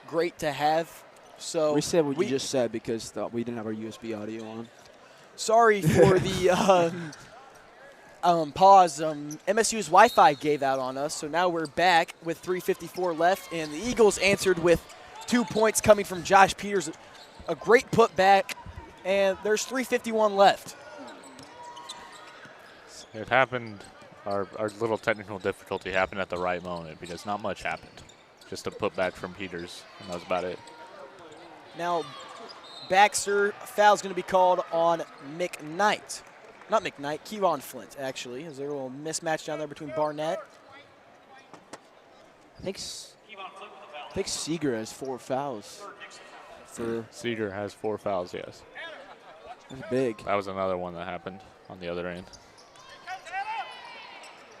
Speaker 2: Great to have. So
Speaker 3: We said what you just said because we didn't have our USB audio on.
Speaker 2: Sorry for the pause. MSU's Wi-Fi gave out on us, so now we're back with 3:54 left, and the Eagles answered with 2 points coming from Josh Peters. A great putback And there's 3:51 left.
Speaker 1: It happened, our little technical difficulty happened at the right moment because not much happened. Just a putback from Peters, and that was about it.
Speaker 2: Now, Baxter, foul's going to be called on McKnight. Not McKnight, Kevon Flint, actually. Is there a little mismatch down there between Barnett?
Speaker 3: I think Seeger has 4 fouls.
Speaker 1: Seeger has 4 fouls, yes.
Speaker 3: That's big.
Speaker 1: That was another one that happened on the other end.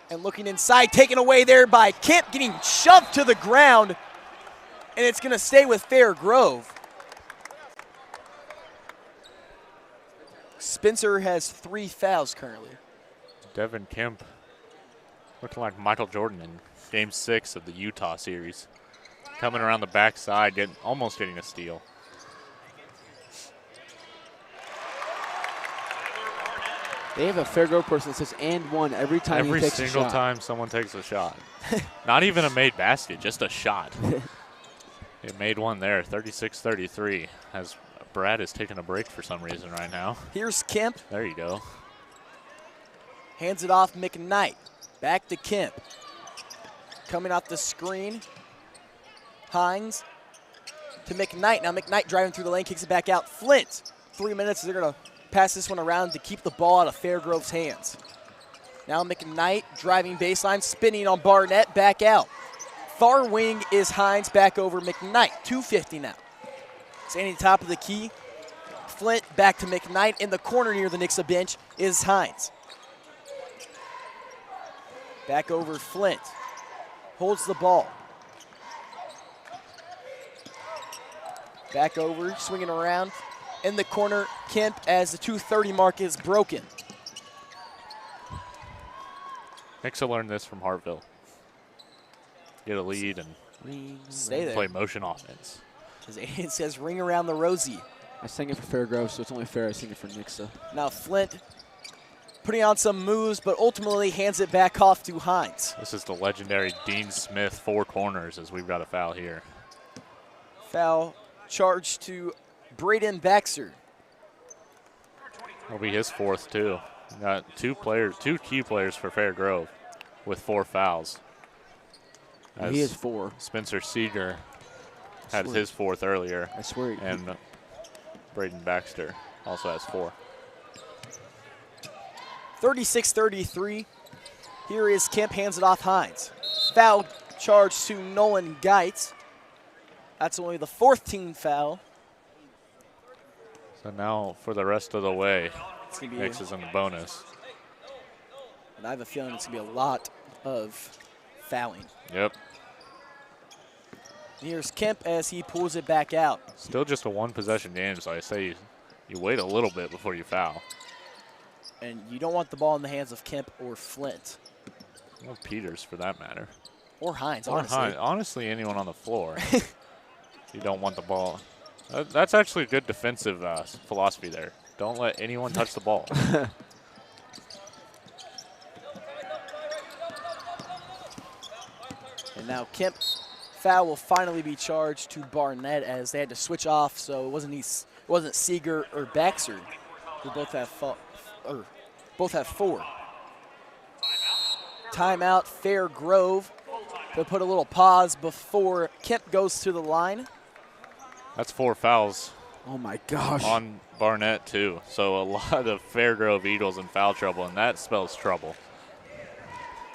Speaker 2: And looking inside, taken away there by Kemp, getting shoved to the ground. And it's going to stay with Fair Grove. Spencer has 3 fouls currently.
Speaker 1: Devin Kemp looking like Michael Jordan in Game 6 of the Utah series. Coming around the backside, almost getting a steal.
Speaker 3: They have a Fairgrove person that says "and one" every time he takes a shot.
Speaker 1: Every single time someone takes a shot. Not even a made basket, just a shot. It made one there, 36-33, as Brad is taking a break for some reason right now.
Speaker 2: Here's Kemp.
Speaker 1: There you go.
Speaker 2: Hands it off McKnight. Back to Kemp. Coming off the screen. Hines to McKnight. Now McKnight driving through the lane, kicks it back out. Flint, 3 minutes. They're going to pass this one around to keep the ball out of Fairgrove's hands. Now McKnight driving baseline, spinning on Barnett, back out. Far wing is Hines, back over McKnight. 2:50 now. Standing top of the key. Flint back to McKnight. In the corner near the Nixa bench is Hines. Back over Flint. Holds the ball. Back over, swinging around. In the corner, Kemp, as the 2:30 mark is broken.
Speaker 1: Nixa learned this from Hartville. Get a lead and
Speaker 2: stay there.
Speaker 1: play motion offense.
Speaker 2: As Aiden says, ring around the rosy.
Speaker 3: I sang it for Fairgrove, so it's only fair I sing it for Nixa.
Speaker 2: Now Flint putting on some moves, but ultimately hands it back off to Hines.
Speaker 1: This is the legendary Dean Smith 4 corners as we've got a foul here.
Speaker 2: Foul charged to Braden Baxter.
Speaker 1: Will be his 4th too. Got 2 key players for Fair Grove with 4 fouls.
Speaker 3: He has 4.
Speaker 1: Spencer Seeger had his 4th earlier.
Speaker 3: I swear.
Speaker 1: And Braden Baxter also has 4.
Speaker 2: 36-33. Here is Kemp, hands it off Hines. Foul charge to Nolan Geitz. That's only the 4th team foul.
Speaker 1: So now for the rest of the way,
Speaker 2: It's gonna be
Speaker 1: Nix is in the bonus.
Speaker 2: And I have a feeling it's going to be a lot of fouling.
Speaker 1: Yep.
Speaker 2: Here's Kemp as he pulls it back out.
Speaker 1: Still just a 1-possession game, so I say you wait a little bit before you foul.
Speaker 2: And you don't want the ball in the hands of Kemp or Flint.
Speaker 1: Or Peters, for that matter.
Speaker 2: Or Hines,
Speaker 1: Or
Speaker 2: honestly.
Speaker 1: Hines. Honestly, anyone on the floor. You don't want the ball. That's actually a good defensive philosophy there. Don't let anyone touch the ball.
Speaker 2: And now Kemp, foul will finally be charged to Barnett as they had to switch off, so it wasn't Seeger or Baxter who both have 4. Timeout, Fair Grove. They'll put a little pause before Kemp goes to the line.
Speaker 1: That's 4 fouls
Speaker 3: Oh my gosh.
Speaker 1: on Barnett too. So a lot of Fairgrove Eagles in foul trouble, and that spells trouble.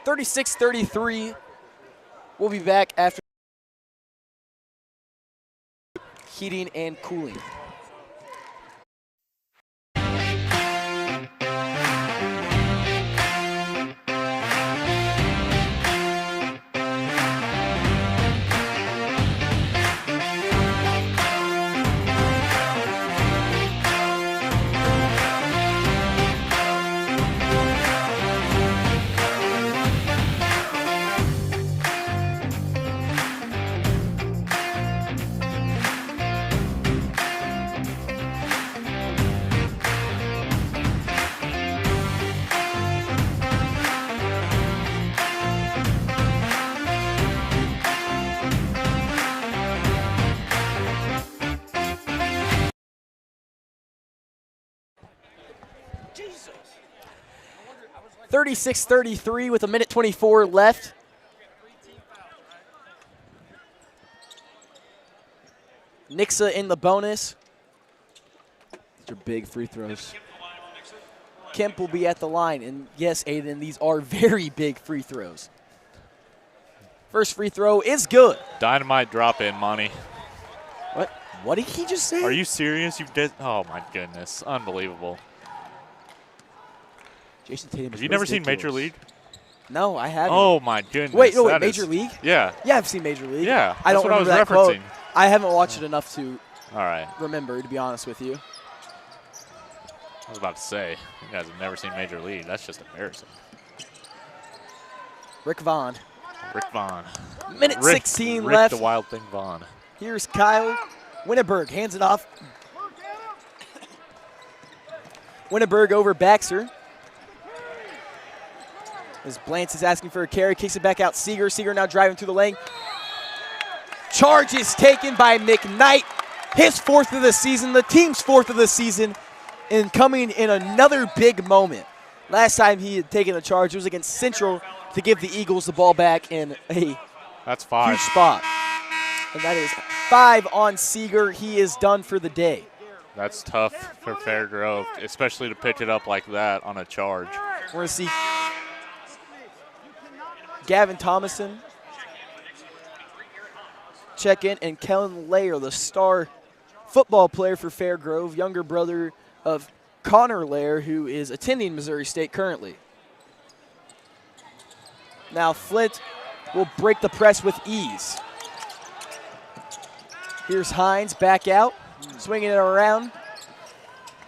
Speaker 2: 36-33. We'll be back after heating and cooling. 36-33 with 1:24 left. Nixa in the bonus.
Speaker 3: These are big free throws.
Speaker 2: Kemp will be at the line. And yes, Aiden, these are very big free throws. First free throw is good.
Speaker 1: Dynamite drop in, Monty.
Speaker 2: What? What did he just say?
Speaker 1: Are you serious? You did? Oh my goodness, unbelievable.
Speaker 3: Jason Tatum.
Speaker 1: Have you never seen Major League?
Speaker 2: No, I haven't.
Speaker 1: Oh my goodness.
Speaker 2: Wait, no, wait,
Speaker 1: that
Speaker 2: Major
Speaker 1: is-
Speaker 2: League?
Speaker 1: Yeah.
Speaker 2: Yeah, I've seen Major League.
Speaker 1: Yeah.
Speaker 2: I don't
Speaker 1: that's what
Speaker 2: remember
Speaker 1: I
Speaker 2: that
Speaker 1: was referencing.
Speaker 2: quote. I haven't watched it enough to
Speaker 1: All right.
Speaker 2: remember, to be honest with you.
Speaker 1: I was about to say, you guys have never seen Major League. That's just embarrassing.
Speaker 2: Rick Vaughn.
Speaker 1: Rick Vaughn.
Speaker 2: Minute
Speaker 1: Rick,
Speaker 2: 16
Speaker 1: Rick
Speaker 2: left.
Speaker 1: the Wild Thing Vaughn.
Speaker 2: Here's Kyle Winneberg. Hands it off. Winneberg over Baxter. As Blance is asking for a carry, kicks it back out. Seeger. Seeger now driving through the lane. Charge is taken by McKnight. His 4th of the season, the team's 4th of the season, and coming in another big moment. Last time he had taken a charge, it was against Central to give the Eagles the ball back in a
Speaker 1: That's 5.
Speaker 2: huge spot. And that is 5 on Seeger. He is done for the day.
Speaker 1: That's tough for Fairgrove, especially to pick it up like that on a charge.
Speaker 2: We're going to see Gavin Thomason check in, and Kellen Layer, the star football player for Fairgrove, younger brother of Connor Lair, who is attending Missouri State currently. Now Flint will break the press with ease. Here's Hines back out, swinging it around.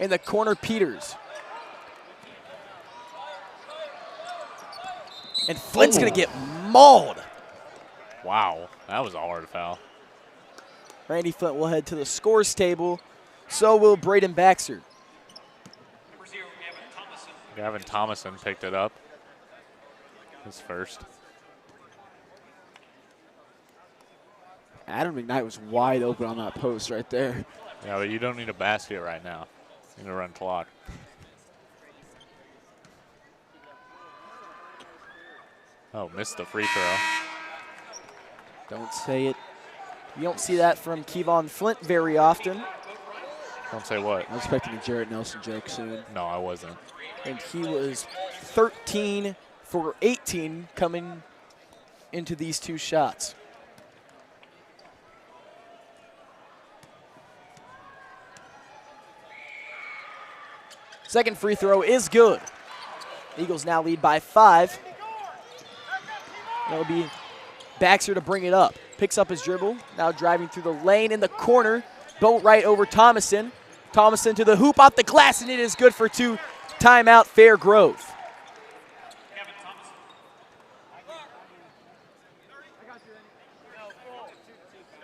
Speaker 2: In the corner, Peters. And Flint's going to get mauled.
Speaker 1: Wow, that was a hard foul.
Speaker 2: Randy Flint will head to the scores table. So will Braden Baxter.
Speaker 1: Gavin Thomason picked it up. His first.
Speaker 3: Adam McKnight was wide open on that post right there.
Speaker 1: Yeah, but you don't need a basket right now. You need to run clock. Oh, missed the free throw.
Speaker 2: Don't say it. You don't see that from Kevon Flint very often.
Speaker 1: Don't say what.
Speaker 3: I'm expecting a Jarrett Nelson joke soon.
Speaker 1: No, I wasn't.
Speaker 2: And he was 13 for 18 coming into these 2 shots. Second free throw is good. Eagles now lead by 5. That'll be Baxter to bring it up. Picks up his dribble, now driving through the lane in the corner. Boat right over Thomason. Thomason to the hoop, off the glass, and it is good for 2. Timeout, Fairgrove.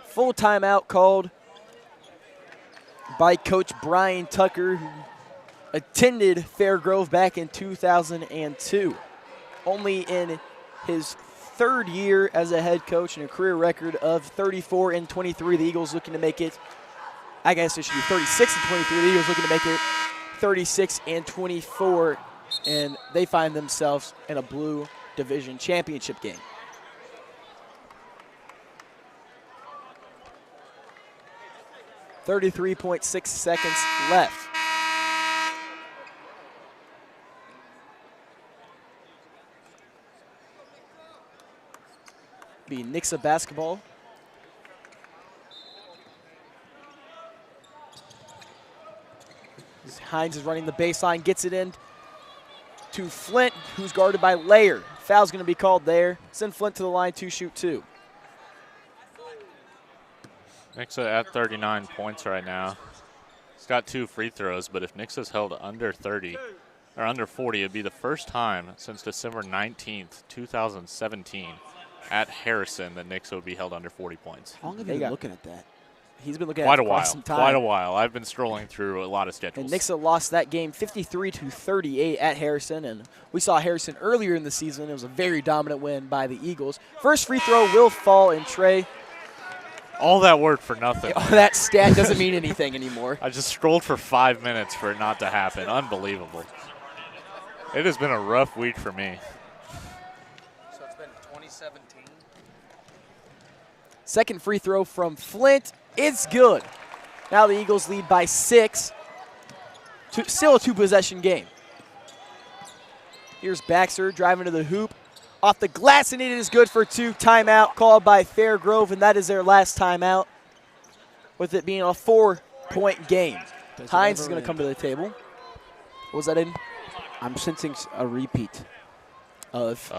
Speaker 2: Full timeout called by Coach Brian Tucker, who attended Fairgrove back in 2002. Only in his 3rd year as a head coach and a career record of 34-23. The Eagles looking to make it, I guess it should be 36-23. The Eagles looking to make it 36-24, and they find themselves in a Blue Division championship game. .6 seconds left. Be Nixa basketball. Hines is running the baseline, gets it in to Flint, who's guarded by Layer. Foul's going to be called there. Send Flint to the line to shoot 2.
Speaker 1: Nixa at 39 points right now. He's got 2 free throws, but if Nixa's held under 30 or under 40, it'd be the first time since December 19th, 2017, at Harrison that Nixa would be held under 40 points.
Speaker 3: How long have you been looking at that?
Speaker 2: He's been looking
Speaker 1: Quite
Speaker 2: at
Speaker 1: a
Speaker 2: it
Speaker 1: while.
Speaker 2: for some time.
Speaker 1: Quite a while. I've been strolling through a lot of schedules.
Speaker 2: And Nixa lost that game 53-38 at Harrison, and we saw Harrison earlier in the season. It was a very dominant win by the Eagles. First free throw will fall, and Trey.
Speaker 1: All that work for nothing.
Speaker 2: That stat doesn't mean anything anymore.
Speaker 1: I just scrolled for 5 minutes for it not to happen. Unbelievable. It has been a rough week for me.
Speaker 4: So it's been 2017.
Speaker 2: Second free throw from Flint. It's good. Now the Eagles lead by 6. Still a 2-possession game. Here's Baxter driving to the hoop. Off the glass, and it is good for 2. Timeout called by Fairgrove, and that is their last timeout, with it being a 4-point game. Hines is going to come to the table. What was that in?
Speaker 3: I'm sensing a repeat
Speaker 2: Of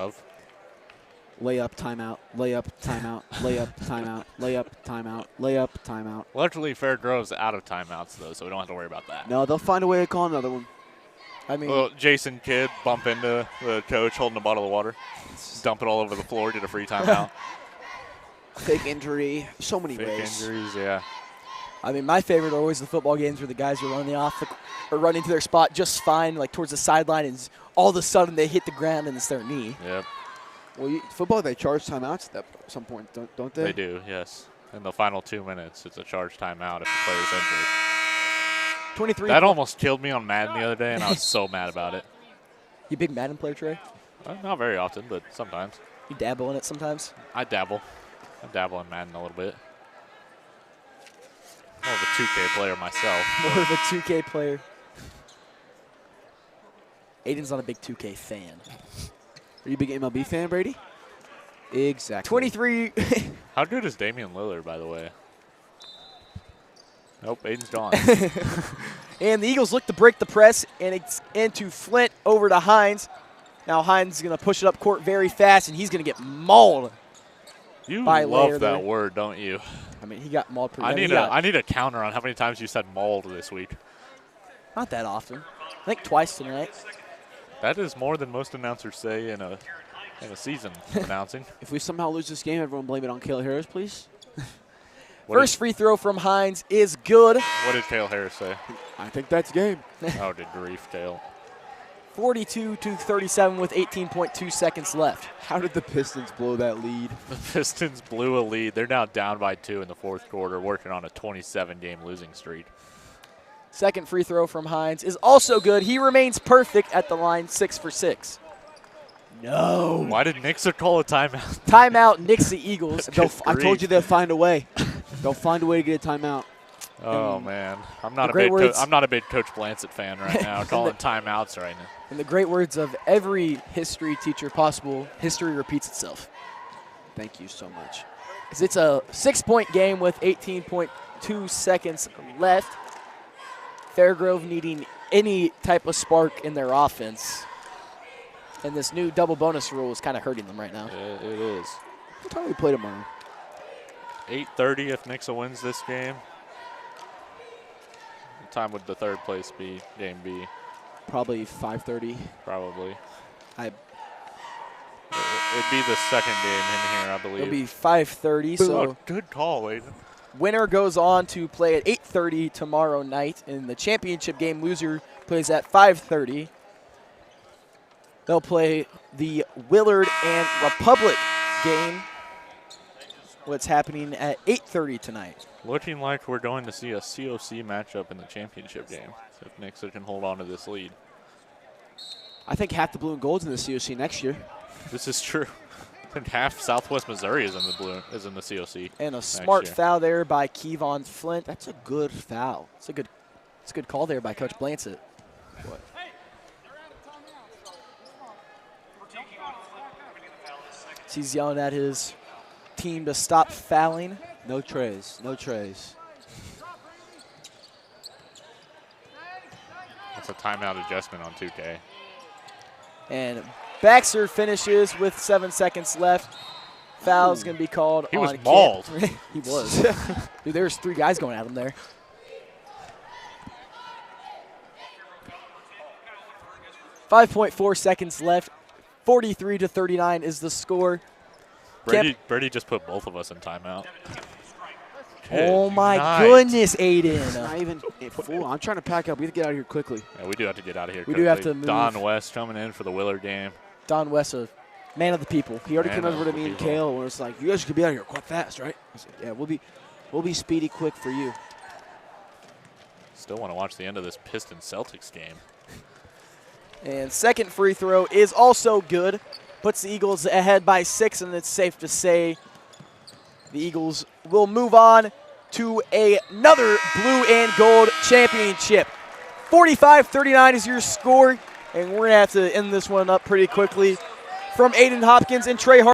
Speaker 3: layup, timeout, layup, timeout, layup, timeout, layup, timeout, layup, timeout.
Speaker 1: Luckily, Fairgrove's out of timeouts, though, so we don't have to worry about that.
Speaker 3: No, they'll find a way to call another one.
Speaker 2: I mean,
Speaker 1: Well, Jason Kidd bump into the coach holding a bottle of water, dump it all over the floor, get a free timeout.
Speaker 3: Fake injury, so many
Speaker 1: Fake
Speaker 3: ways.
Speaker 1: injuries, yeah.
Speaker 2: I mean, my favorite are always the football games where the guys are running or running to their spot just fine, like towards the sideline, and all of a sudden they hit the ground and it's their knee.
Speaker 1: Yep.
Speaker 3: Well, football, they charge timeouts at some point, don't they?
Speaker 1: They do, yes. In the final 2 minutes, it's a charged timeout if the player's injured.
Speaker 2: 23.
Speaker 1: That almost killed me on Madden the other day, and I was so mad about it.
Speaker 2: You big Madden player, Trey?
Speaker 1: Not very often, but sometimes.
Speaker 2: You dabble in it sometimes?
Speaker 1: I dabble in Madden a little bit. More of a 2K player myself.
Speaker 2: More of a 2K player. Aiden's not a big 2K fan.
Speaker 3: Are you a big MLB fan, Brady? Exactly.
Speaker 2: 23.
Speaker 1: How good is Damian Lillard, by the way? Nope, Aiden's gone.
Speaker 2: And the Eagles look to break the press, and it's into Flint over to Hines. Now Hines is going to push it up court very fast, and he's going to get mauled.
Speaker 1: You
Speaker 2: by
Speaker 1: love
Speaker 2: Lair
Speaker 1: that
Speaker 2: there.
Speaker 1: word, don't you?
Speaker 2: I mean, he got mauled pretty
Speaker 1: I
Speaker 2: bad.
Speaker 1: need a counter on how many times you said mauled this week.
Speaker 2: Not that often. I think twice tonight.
Speaker 1: That is more than most announcers say in a season announcing.
Speaker 3: If we somehow lose this game, everyone blame it on Cale Harris, please.
Speaker 2: First free throw from Hines is good.
Speaker 1: What did Cale Harris say?
Speaker 3: I think that's game.
Speaker 1: Oh, good grief, Cale.
Speaker 2: 42-37 with 18.2 seconds left.
Speaker 3: How did the Pistons blow that lead?
Speaker 1: The Pistons blew a lead. They're now down by 2 in the fourth quarter, working on a 27-game losing streak.
Speaker 2: Second free throw from Hines is also good. He remains perfect at the line, 6 for 6. No.
Speaker 1: Why did Nixa call a timeout?
Speaker 2: Timeout, Nixa Eagles.
Speaker 3: I told you they'll find a way. They'll find a way to get a timeout.
Speaker 1: Oh man, I'm not a big Coach Blancett fan right now. Calling timeouts right now.
Speaker 2: In the great words of every history teacher possible, history repeats itself.
Speaker 3: Thank you so much.
Speaker 2: It's a 6-point game with 18.2 seconds left. Fairgrove needing any type of spark in their offense. And this new double bonus rule is kind of hurting them right now.
Speaker 1: It is.
Speaker 3: What time do we play tomorrow?
Speaker 1: 8:30 if Nixa wins this game. What time would the third place be? Game B?
Speaker 3: Probably 5:30.
Speaker 1: Probably.
Speaker 3: I
Speaker 1: It'd be the second game in here, I believe.
Speaker 2: It'll be 5:30, so
Speaker 1: Oh, good call, Aiden.
Speaker 2: winner goes on to play at 8:30 tomorrow night. In the championship game, loser plays at 5:30. They'll play the Willard and Republic game. What's happening at 8:30 tonight.
Speaker 1: Looking like we're going to see a COC matchup in the championship game if Nixa can hold on to this lead.
Speaker 3: think half the blue and gold's in the COC next year.
Speaker 1: This is true. I think half Southwest Missouri is in the COC.
Speaker 2: And a smart
Speaker 1: year.
Speaker 2: foul there by Kevon Flint.
Speaker 3: That's a good foul.
Speaker 2: It's a good call there by Coach Blancett.
Speaker 3: What?
Speaker 2: He's yelling at his team to stop fouling.
Speaker 3: No trays. No trays.
Speaker 1: That's a timeout adjustment on 2K.
Speaker 2: And Baxter finishes with 7 seconds left. Foul's going to be called
Speaker 1: He
Speaker 2: on
Speaker 1: was mauled.
Speaker 2: He was. Dude, there's 3 guys going at him there. .4 seconds left. 43-39 is the score.
Speaker 1: Brady just put both of us in timeout.
Speaker 2: Oh my
Speaker 1: night.
Speaker 2: goodness,
Speaker 3: It's
Speaker 2: Aiden.
Speaker 3: not even full. I'm trying to pack up. We have to get out of here quickly.
Speaker 1: Yeah, we do have to get out of here
Speaker 2: We
Speaker 1: quickly.
Speaker 2: do have to move.
Speaker 1: Don West coming in for the Willard game.
Speaker 2: Don West, a man of the people.
Speaker 3: He already
Speaker 1: Man
Speaker 3: came over to
Speaker 1: of
Speaker 3: me
Speaker 1: the
Speaker 3: and
Speaker 1: people.
Speaker 3: Kale and was like, "You guys could be out of here quite fast, right?" I said, "Yeah, we'll be speedy quick for you."
Speaker 1: Still want to watch the end of this Pistons-Celtics game.
Speaker 2: And second free throw is also good. Puts the Eagles ahead by 6, and it's safe to say the Eagles will move on to another blue and gold championship. 45-39 is your score, and we're going to have to end this one up pretty quickly. From Aiden Hopkins and Trey Hart.